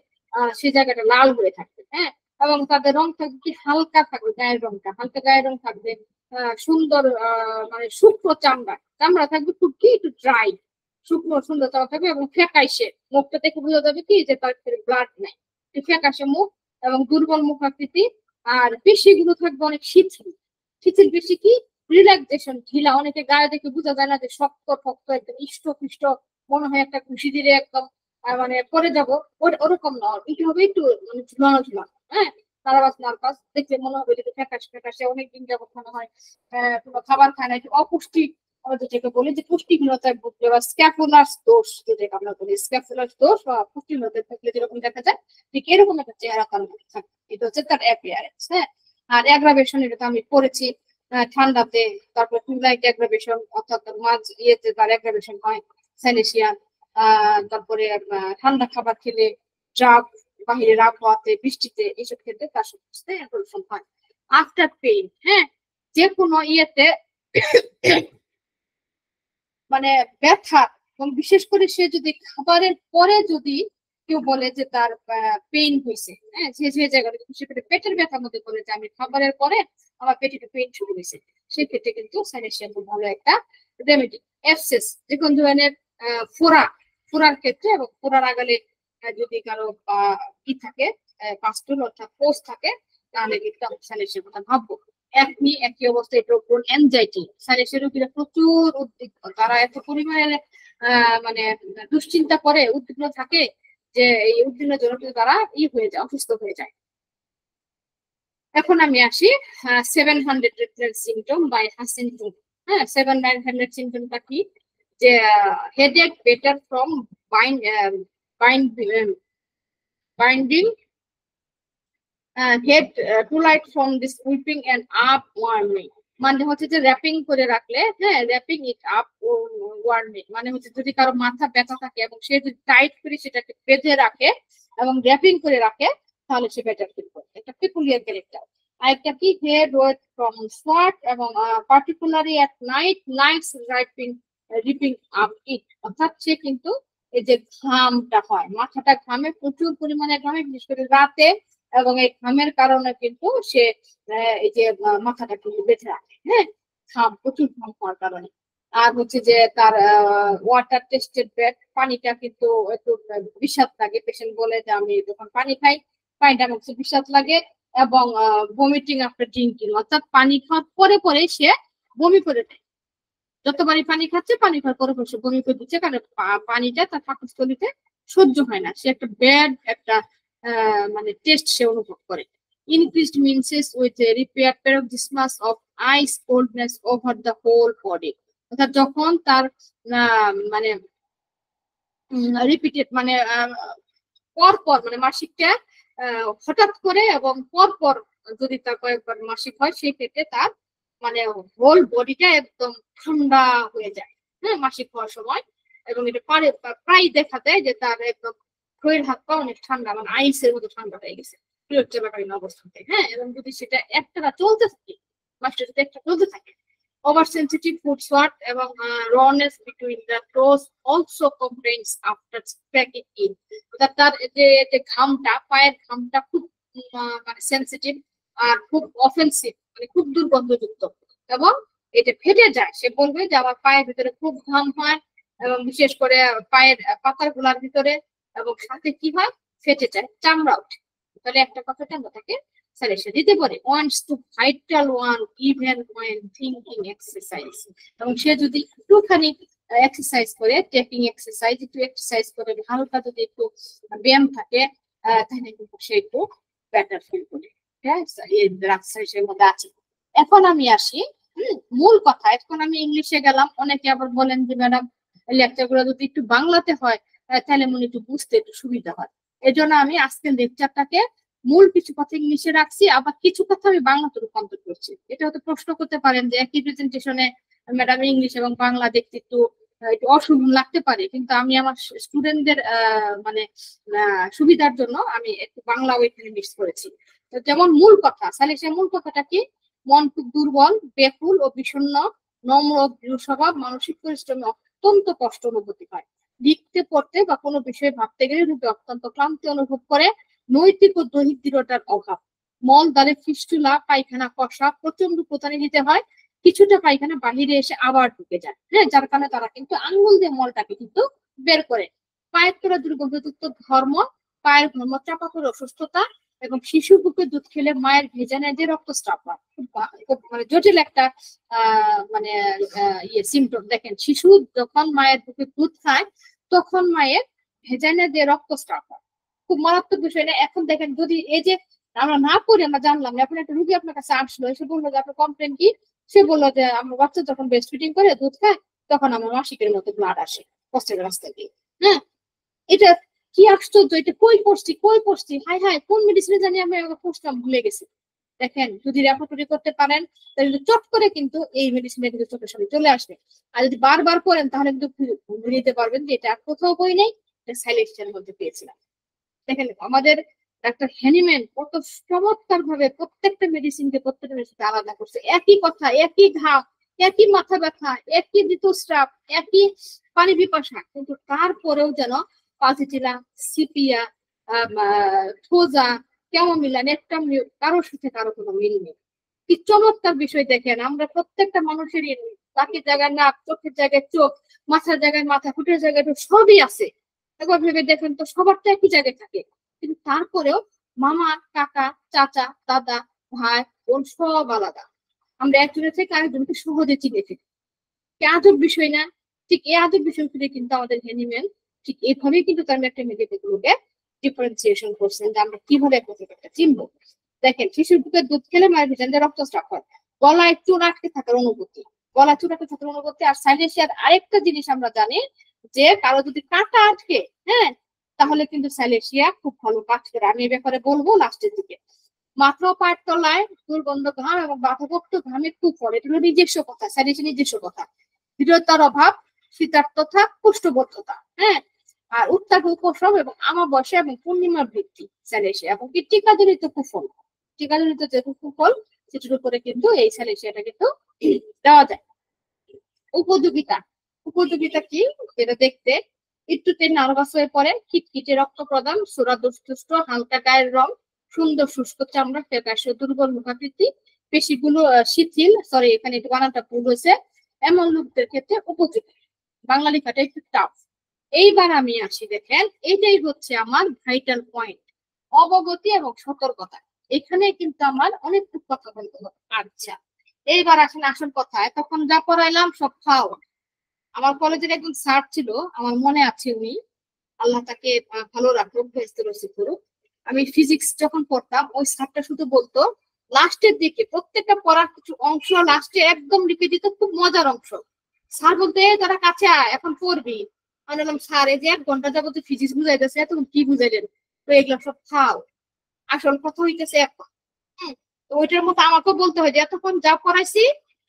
সেই জায়গাটা লাল হয়ে থাকবে। হ্যাঁ, এবং তাদের রং থাকবে কি হালকা থাকবে, গায়ের রংটা হালকা গায়ের রং থাকবে। সুন্দর মানে শুকনো চামড়া থাকবে, খুব কি একটু ড্রাই, শুকনো সুন্দর চামড়া থাকবে এবং ফ্যাকাশে। মুখটা দেখে বোঝা যাবে কি যে তার ব্লাড নাই, ফ্যাকাশে মুখ এবং দুর্বল মুখ আকৃতি। আর পেশিগুলো থাকবে অনেক শিথিল। শিথিল পেশি কি রিল্যাক্সেশন, ঢিলা। অনেকে গায়ে দেখে বোঝা যায় না যে শক্ত শক্ত, একদম ইষ্ট পিষ্ট, মনে হয় একটা ঘুষি দিলে একদম মানে পরে যাবো, ওরকম না। একটু হবে একটু মানে ঝুলানো ঝুলানো। হ্যাঁ, নার্ভাস নার্ভাস দেখলে মনে হবে যে ফ্যাকাশে ফ্যাকাশে, অনেকদিন যাবো মনে হয় কোনো খাবার খায় না, একটু অপুষ্টি আমরা যেটাকে বলি যে পুষ্টিহীনতায় ভুগলে, বা স্ক্যাপুলার দোষ যেটাকে আমরা বলি, স্ক্যাপুলার দোষ বা পুষ্টিহীনতায় থাকলে যেরকম দেখা যায়, ঠিক এরকম একটা চেহারা তার মধ্যে থাকে। এটা হচ্ছে তার অ্যাপিয়ারেন্স। হ্যাঁ, আর অ্যাগ্রাভেশন, এটা তো আমি পড়েছি ঠান্ডাতে, তারপর টুলাইট অ্যাগ্রাভেশন, অর্থাৎ মাঝ ইয়েতে তার অ্যাগ্রাভেশন হয় স্যালেসিয়া। তারপরে ঠান্ডা খাবার খেলে, ড্রাগ, বাহিরের আবহাওয়াতে, বৃষ্টিতে, এইসব ক্ষেত্রে তার সমস্ত অ্যাগ্রাভেশন হয়। আফটার পেইন, হ্যাঁ, যে কোনো ইয়েতে মানে ব্যথা, এবং বিশেষ করে সে যদি খাবারের পরে যদি কেউ বলে যে তার পেইন হয়েছে, হ্যাঁ, যে জায়গাটা সেক্ষেত্রে পেটের ব্যথার মধ্যে বলে যে আমি খাবারের পরে আমার পেটে একটু পেইন শুরু হয়েছে, সেক্ষেত্রে কিন্তু স্যালেসিয়া খুব ভালো একটা রেমেডি। অ্যাবসেস, যে কোন ধরনের ফোড়ার ক্ষেত্রে, এবং ফোড়ার আগালে যদি কারো কি থাকে, পাস্তুল অর্থাৎ পোস্ট থাকে, তাহলে কিন্তু আমি স্যালেসিয়ার কথা ভাববো। একই অবস্থায় প্রবণ অ্যাংজাইটি, স্যালেসিয়া রোগীরা প্রচুর উদ্বিগ্ন, তারা এত পরিমাণে মানে দুশ্চিন্তা করে, উদ্বিগ্ন থাকে যে এই উদ্বিগ্নের জন্য তারা হয়ে যায়, অসুস্থ হয়ে যায়। এখন আমি আসি 700 রেফারেন্স সিম্পটম বাই হাসিনটন। হ্যাঁ, 700 সিম্পটমটা কি? যে headache better from binding head to light from this weeping end up warming. মানে হচ্ছে যে র্যাপিং করে রাখলে, হ্যাঁ, র্যাপিং ইট আপ ওয়ার্মিং মানে হচ্ছে যদি কারো মাথা ব্যথা থাকে এবং সে যদি টাইট করে সেটাকে বেঁধে রাখে এবং র্যাপিং করে রাখে, তাহলে সে বেটার ফিল করে। এটা পিকুলিয়ার ক্যারেক্টার। আরেকটা কি, হেড ওয়েট ফ্রম সোয়াট, এবং particularly at nights ripping up it, অর্থাৎ সে কিন্তু এই যে ঘামটা হয়, মাথাটা ঘামে, প্রচুর পরিমাণে ঘামে, বিশেষ করে রাতে, এবং এই ঘামের কারণে কিন্তু সে এই যে মাথাটা কিন্তু বেঁধে রাখে। হ্যাঁ, ঘাম, প্রচুর ঘাম হওয়ার কারণে। আর হচ্ছে যে তার ওয়াটার টেস্টেড ব্যাড, পানিটা কিন্তু একটু বিষাদ লাগে। পেশেন্ট বলে যে আমি যখন পানি খাই, পানিটা আমার বিষাদ লাগে, এবং ভমিটিং আফটার ড্রিঙ্কিং, অর্থাৎ পানি খাওয়ার পরে পরে সে বমি করে দেয়। যতবারই পানি খাচ্ছে, পানি খাওয়ার পরে সে বমি করে দিচ্ছে, কারণ পানিটা তার পাকস্থলীতে সহ্য হয় না। সে একটা ব্যাড একটা মানে টেস্ট সে অনুভব করে। Increased menses with repair paroxysms of ice coldness over the whole body, অর্থাৎ যখন তার মানে রিপিটেড মানে পরপর, মানে মাসিকটা হঠাৎ করে এবং পরপর যদি তার কয়েকবার মাসিক হয় সেই ক্ষেত্রে তার মানে হোল বডিটা একদম ঠান্ডা হয়ে যায়, হ্যাঁ, মাসিক হওয়ার সময়। এবং এটা প্রায় দেখা যায় যে তার একদম শরীর হাত পা অনেক ঠান্ডা, মানে আইসের মতো ঠান্ডা হয়ে গেছে পিরিয়ড চলাকালীন অবস্থাতে, হ্যাঁ। এবং যদি সেটা একটা চলতে থাকে, মাসটা যদি একটা চলতে থাকে, oversensitive food sweat এবং rawness between the toes also complains after cracking in, অর্থাৎ তার যে ঘামটা, পায়ের ঘামটা খুব মানে সেনসিটিভ আর খুব অফেন্সিভ, মানে খুব দুর্গন্ধযুক্ত, এবং এটা ফেটে যায়। সে বলবে যে আমার পায়ের ভিতরে খুব ঘাম হয়, এবং বিশেষ করে পায়ের পাতার গুলার ভিতরে, এবং সাথে কি হয়, ফেটে যায়, চামড়া ওঠে। তাহলে একটা কথা আমরা তাকে সাজেশন দিতে পারি, wants to vital one even when thinking exercise, এবং সে যদি একটুখানি এক্সারসাইজ করে, টেকিং এক্সারসাইজ, একটু এক্সারসাইজ করে, হালকা যদি একটু ব্যায়াম থাকে, তাহলে কিন্তু সে একটু বেটার ফিল করে, হ্যাঁ, এই এক্সারসাইজের মধ্যে আছে। এখন আমি আসি মূল কথা। এখন আমি ইংলিশে গেলাম, অনেকে আবার বলেন যে ম্যাডাম লেকচার গুলো যদি একটু বাংলাতে হয় তাহলে মনে একটু বুঝতে একটু সুবিধা হয়। এই জন্য আমি আজকের লেকচারটাকে মূল কিছু কথা ইংলিশে রাখছি, আবার কিছু কথা আমি বাংলাতে রূপান্তর করছি। এটা হয়তো প্রশ্ন করতে পারেন যে একই প্রেজেন্টেশনে ম্যাডাম ইংলিশ এবং বাংলা দেখতে একটু একটু অসুবিধা লাগতে পারে, কিন্তু আমি আমার স্টুডেন্টদের মানে সুবিধার জন্য আমি একটু বাংলা ওইখানে মিক্স করেছি। তো যেমন মূল কথা, তাহলে সে মূল কথাটা কি, মন খুব দুর্বল, বেকুল ও বিষণ্ণ, নম্র দৃঢ় স্বভাব, মানসিক পরিশ্রমে অত্যন্ত কষ্ট অনুভূতি হয়, লিখতে পড়তে বা কোনো বিষয়ে ভাবতে গেলে রূপে অত্যন্ত ক্লান্তি অনুভব করে, নৈতিক ও দৈহিক দৃঢ়তার অভাব, মল দ্বারে ফিস্টুলা, পায়খানা কষা, প্রচন্ড প্রতারণা নিতে হয়, কিছুটা পায়খানা বাহিরে এসে আবার ঢুকে যায়, হ্যাঁ, যার কারণে তারা কিন্তু আঙ্গুল দিয়ে মলটাকে কিন্তু বের করে। পায়ের তোলা দুর্গন্ধযুক্ত ধর্ম, পায়ের ধর্ম চাপা করে অসুস্থতা, এবং শিশু বুকে দুধ খেলে মায়ের ভেজানে যে রক্তস্রাব হয়, মানে জটিল একটা মানে সিমটম। দেখেন, শিশু যখন মায়ের বুকে দুধ খায় তখন মায়ের ভেজানে যে রক্তস্রাব হয়, খুব মারাত্মক বিষয় না। এখন দেখেন, যদি এই যে আমরা না করে আমরা জানলাম, এখন একটা রুগী আপনার কাছে আসলো, এসে বললো যে আপনার কমপ্লেন কি, সে বললো যে আমার বাচ্চা যখন ব্রেস্ট ফিডিং করে দুধ খায় তখন আমার মাসিকের মতো ব্লাড আসে কষ্টের রাস্তা দিয়ে, হ্যাঁ। এটা কি আশ্চর্য, এটা কই পড়ছি, হাই হাই, কোন মেডিসিনে জানি আমি পড়ছিলাম, ভুলে গেছি। দেখেন, যদি রেপার্টরি করতে পারেন তাহলে চট করে কিন্তু এই মেডিসিনের কিন্তু চোখের সামনে চলে আসবে। আর যদি বারবার করেন তাহলে কিন্তু ভুলে যেতে পারবেন যে এটা কোথাও বই নেই, এটা সাইলেন্সের মধ্যে পেয়েছিলাম। দেখেন, আমাদের ডাক্তার হ্যানিম্যান কত চমৎকার ভাবে প্রত্যেকটা মেডিসিনকে আলাদা করছে। একই কথা, একই ঘা, একই মাথা ব্যথা, একই ঋতুস্রাব, একই পানি পিপাসা, কিন্তু তারপরেও যেন পাজিটিলা, সিপিয়া, থোজা, ক্যামোমিলা, নেপটামিল কারোর সাথে কারো কোনো মিল নেই। কি চমৎকার বিষয়! দেখেন, আমরা প্রত্যেকটা মানুষেরই বাকি জায়গায় নাক, চোখের জায়গায় চোখ, মাথার জায়গায় মাথা, ফুটের জায়গায় সবই আছে। একবার ভেবে দেখেন তো, সবার তো একই জায়গায় থাকে, কিন্তু তারপরেও মামা, কাকা, চাচা, দাদা, ভাই, বোন সব আলাদা। আমরা একজনের থেকে আরেকজনকে সহজে চিনে ফেলি। কি আজব বিষয় না? ঠিক এই আজব বিষয়গুলি কিন্তু আমাদের হ্যানিম্যান ঠিক এইভাবেই কিন্তু তার একটা মেডিকেলগুলোকে ডিফারেন্সিয়েশন করছেন যে আমরা কিভাবে প্রত্যেকটা চিনবো। দেখেন, শিশুর বুকে দুধ খেলে মায়ের ভিতরে রক্তস্রাব হয়, গলায় চুল আটকে থাকার অনুভূতি, গলা চুল আটকে থাকার অনুভূতি। আর সাইলেশিয়ার আরেকটা জিনিস আমরা জানি যে কারো যদি কাঁটা আটকে, হ্যাঁ, তাহলে কিন্তু সাইলেশিয়া খুব ভালো কাজ করে। আমি এই ব্যাপারে বলবো লাস্টের দিকে। মাথা ও পায়ের তলায় দুর্গন্ধ ঘাম এবং বাধাভক্ত ঘামে খুব পড়ে, এটা হলো নিজস্ব কথা, সাইলেশিয়ার নিজস্ব কথা। দৃঢ়তার অভাব, শীতার্থতা, কুষ্ঠবদ্ধতা, হ্যাঁ, আর উত্তাপ উপশম এবং আমাবস্যা এবং পূর্ণিমার বৃদ্ধি স্যালেশিয়া, এবং কি টিকাজনিত কুফল, টিকাজনিত যে কুফল সেটার উপরে কিন্তু এই স্যালেশিয়াটা কিন্তু দেওয়া যায়। উপযোগিতা, উপযোগিতা কি, যেটা দেখতে একটুতে নার্ভাস হয়ে পড়ে, খিটখিটে রক্ত প্রদান, সোরা দুষ্ট, হালকা গায়ের রং, সুন্দর শুষ্ক চামড়া, ফ্যাকাশে দুর্বল মুখাকৃতি, পেশিগুলো শিথিল, সরি এখানে একটু বানানটা ভুল হয়েছে, এমন লোকদের ক্ষেত্রে উপযোগী। বাংলা লেখাটা একটু টাফ। এইবার আমি আসি, দেখেন এইটাই হচ্ছে আমার ভাইটাল পয়েন্ট, অবগতি এবং সতর্কতা। এখানে কিন্তু আমার অনেক কথা বলতে হবে। আচ্ছা, এইবার আসেন আসল কথায়। তখন যা পড়াইলাম সব খাও। আমার কলেজের একজন স্যার ছিল, আমার মনে আছে উনি, আল্লাহ তাকে ভালো রাখুক, বেহেশতে নসিব করুক। আমি ফিজিক্স যখন পড়তাম, ওই স্যারটা শুধু বলতো লাস্টের দিকে প্রত্যেকটা পড়ার কিছু অংশ লাস্টে একদম লিখে দিত, খুব মজার অংশ। স্যার বলতে তারা কাছে আয়, এখন পড়বি। আমি বললাম, স্যার এই যে 1 ঘন্টা যাবত ফিজিক্স বুঝাইতেছে, তুমি কি বুঝাইলেন? তো এগুলো সব খাও, আসল কথা হইতেছে এখন। তো ওইটার মতো আমাকেও বলতে হয় যে এতক্ষণ যা পড়াইছি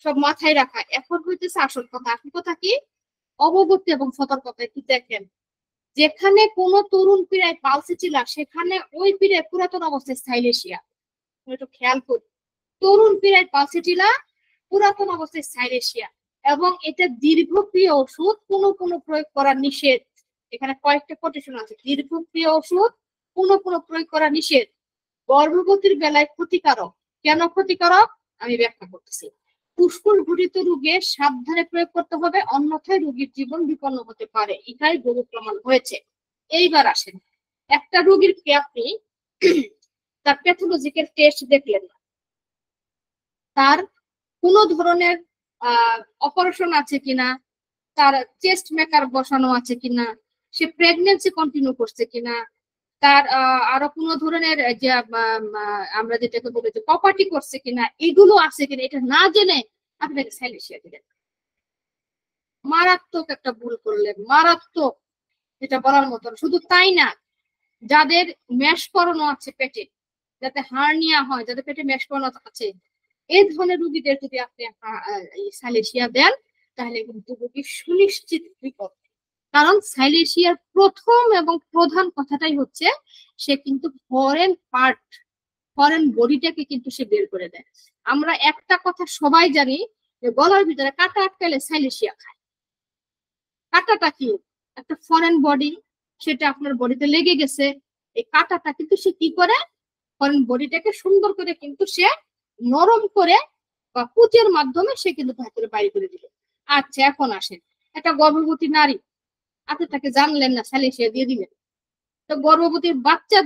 সব মাথায় রাখা, এখন হইতেছে আসল কথা। আসল কথা কি? অবগতি এবং সতর্কতা। কি দেখেন, যেখানে কোন তরুণ পীড়ায় পালসিটিলা সেখানে ওই পীড়ায় পুরাতন অবস্থায় সাইলেশিয়া। একটু খেয়াল করি, তরুণ পীড়ায় পালসিটিলা, পুরাতন অবস্থায় সাইলেশিয়া। এবং এটা দীর্ঘক্রিয়া ওষুধ কোনো কোনো প্রয়োগ করা নিষেধ। এখানে কয়েকটা কোটেশন আছে। দীর্ঘক্রিয়া ওষুধ কোনো কোনো প্রয়োগ করা নিষেধ। গর্ভবতীর বেলায় ক্ষতিকারক। কেন ক্ষতিকারক আমি ব্যাখ্যা করতেছি। ফুসফুস ঘটিত রোগে সাবধানে প্রয়োগ করতে হবে, অন্যথায় রোগীর জীবন বিপন্ন হতে পারে। এটাই বহু প্রমাণ হয়েছে। এইবার আসেন, একটা রোগীর কে আপনি তার প্যাথোলজিক্যাল টেস্ট দেখলেন না, তার কোন ধরনের অপারেশন আছে কিনা, তার চেস্ট মেকার বসানো আছে কিনা, সে প্রেগনেন্সি কন্টিনিউ করছে কিনা, তার আরো কোন ধরনের যে আমরা যেটাকে বলি যে প্রপার্টি করছে কিনা, এগুলো আছে কিনা, এটা না জেনে আপনাকে সাইলেশিয়া দিলেন, মারাত্মক একটা ভুল করলেন, মারাত্মক, যেটা বলার মতন। শুধু তাই না, যাদের ম্যাশ করানো আছে পেটে, যাতে হার্নিয়া হয়, যাদের পেটে ম্যাশ করানো আছে, এই ধরনের রোগীদের যদি আপনি সাইলেশিয়া দেন তাহলে কিন্তু রোগী সুনিশ্চিত বিপদ। কারণ সাইলেশিয়ার প্রথম এবং প্রধান কথাটাই হচ্ছে সে কিন্তু ফরেন পার্ট, ফরেন বডিটাকে কিন্তু সে বের করে দেয়। আমরা একটা কথা সবাই জানি যে গলার ভিতরে কাটা আটকালে সাইলেশিয়া খায়। কাটাটা কি? একটা ফরেন বডি, সেটা আপনার বডিতে লেগে গেছে। এই কাটাটা কিন্তু সে কি করে, ফরেন বডিটাকে সুন্দর করে কিন্তু সে নরম করে বা কুচের মাধ্যমে সে কিন্তু ভেতরে বাইরে করে দিল। আচ্ছা, এখন আসেন, একটা গর্ভবতী নারী, আপনি তাকে জানলেন না, সাইলেশিয়া দিয়ে দিলেন। তো গর্ভবতীর বাচ্চা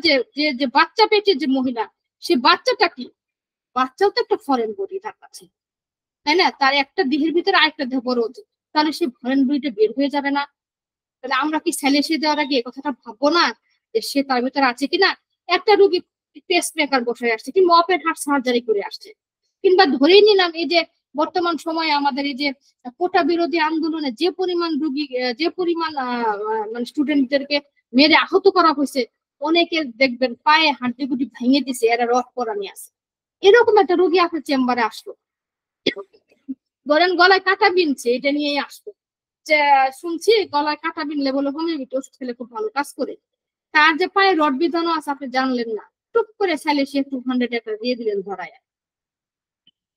যে বাচ্চা পেটে যে মহিলা, সে বাচ্চাটা কি? বাচ্চাও তো একটা ফরেন বডি তার কাছে, তাই না? তার একটা দেহের ভিতরে আরেকটা দেহ বড় হচ্ছে, তাহলে সে ফরেন বডিটা বের হয়ে যাবে না? তাহলে আমরা কি সাইলেশিয়া দেওয়ার আগে এই কথাটা ভাববো না যে সে তার ভিতরে আছে কিনা? একটা রোগী পেস্ট মেকার বসে আসছে, কিংবা ওপেন হার্ট সার্জারি করে আসছে, কিংবা ধরেই নিলাম এই যে বর্তমান সময়ে আমাদের এই যে কোটা বিরোধী আন্দোলনে যে পরিমাণ রোগী, যে পরিমাণ মানে স্টুডেন্টদেরকে মেরে আহত করা হয়েছে, অনেকে দেখবেন পায়ে হাড্ডি গুটি ভেঙে দিছে, এরা রড পরানি আছে। এরকম একটা রোগী আপনার চেম্বারে আসলো, ধরেন গলায় কাটা বিনছে, এটা নিয়েই আসলো যে শুনছি গলায় কাটা বিনলে বলে হোমিওপ্যাথি ওষুধ খেলে খুব ভালো কাজ করে। তার যে পায়ে রড বিধানো আছে আপনি জানলেন না, টুক করে সাইলেশিয়া 200 টাকা দিয়ে দিলেন ধরায়।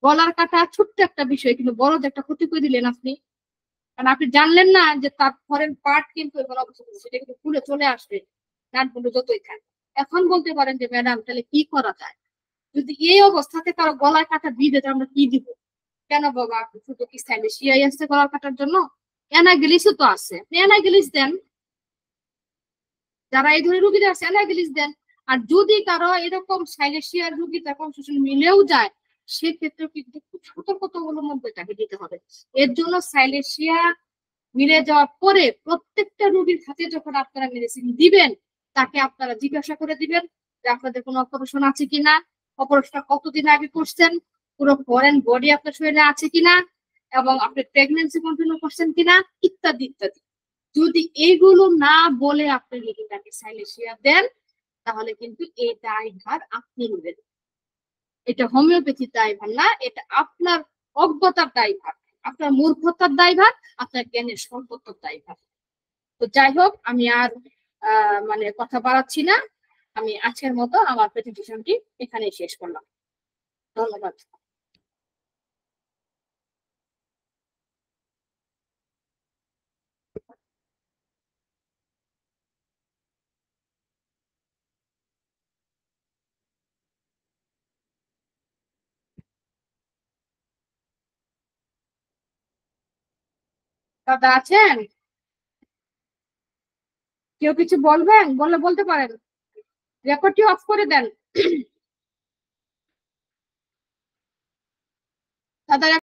গলার কাটা ছোট্ট একটা বিষয়, কিন্তু বড় একটা ক্ষতি করে দিলেন আপনি। কারণ আপনি জানলেন না যে তার ফরেন পার্ট কিন্তু সেটা কিন্তু খুলে চলে আসবে, নাটগুলো যতই থাকে। এখন বলতে পারেন যে ম্যাডাম তাহলে কি করা যায়, যদি এই অবস্থাতে কারো গলায় কাটা দিয়ে দেয় আমরা কি দিব? কেন বাবা, শুধু কি সাইলেশিয়াই আছে গলার কাটার জন্য? অ্যানাগ্যালিসও তো আছে, আপনি অ্যানাগ্যালিস দেন। যারা এই ধরনের রোগীদের আছে অ্যানাগ্যালিস দেন। আর যদি কারো এরকম সাইলেশিয়ার রোগী তার কনস্টিটিউশন মিলেও যায়, সেক্ষেত্রে কিন্তু খুব সতর্কতা অবলম্বন করে তাকে দিতে হবে। এর জন্য সাইলেশিয়া মিলে যাওয়ার পরে প্রত্যেকটা রোগীর হাতে যখন আপনারা মেডিসিন দিবেন, তাকে আপনারা জিজ্ঞাসা করে দিবেন যে আপনাদের কোনো অপারেশন আছে কিনা, অপারেশনটা কতদিন আগে করছেন, পুরো ফরেন বডি আপনার শরীরে আছে কিনা, এবং আপনি প্রেগনেন্সি কন্টিনিউ করছেন কিনা, ইত্যাদি ইত্যাদি। যদি এইগুলো না বলে আপনি রোগীটাকে সাইলেশিয়া দেন, তাহলে কিন্তু এই দায়ভার আপনি নেবেন। এটা হোমিওপ্যাথির দায়ভার না, এটা আপনার অজ্ঞতার দায়ভার, আপনার মূর্খতার দায়ভার, আপনার জ্ঞানের স্বল্পতার দায়ভার। তো যাই হোক, আমি আর মানে কথা বাড়াচ্ছি না। আমি আজকের মতো আমার প্রেজেন্টেশনটি এখানেই শেষ করলাম। ধন্যবাদ। দাদা আছেন? কেউ কিছু বলবেন? বললে বলতে পারেন, রেকর্ডটি অফ করে দেন। দাদা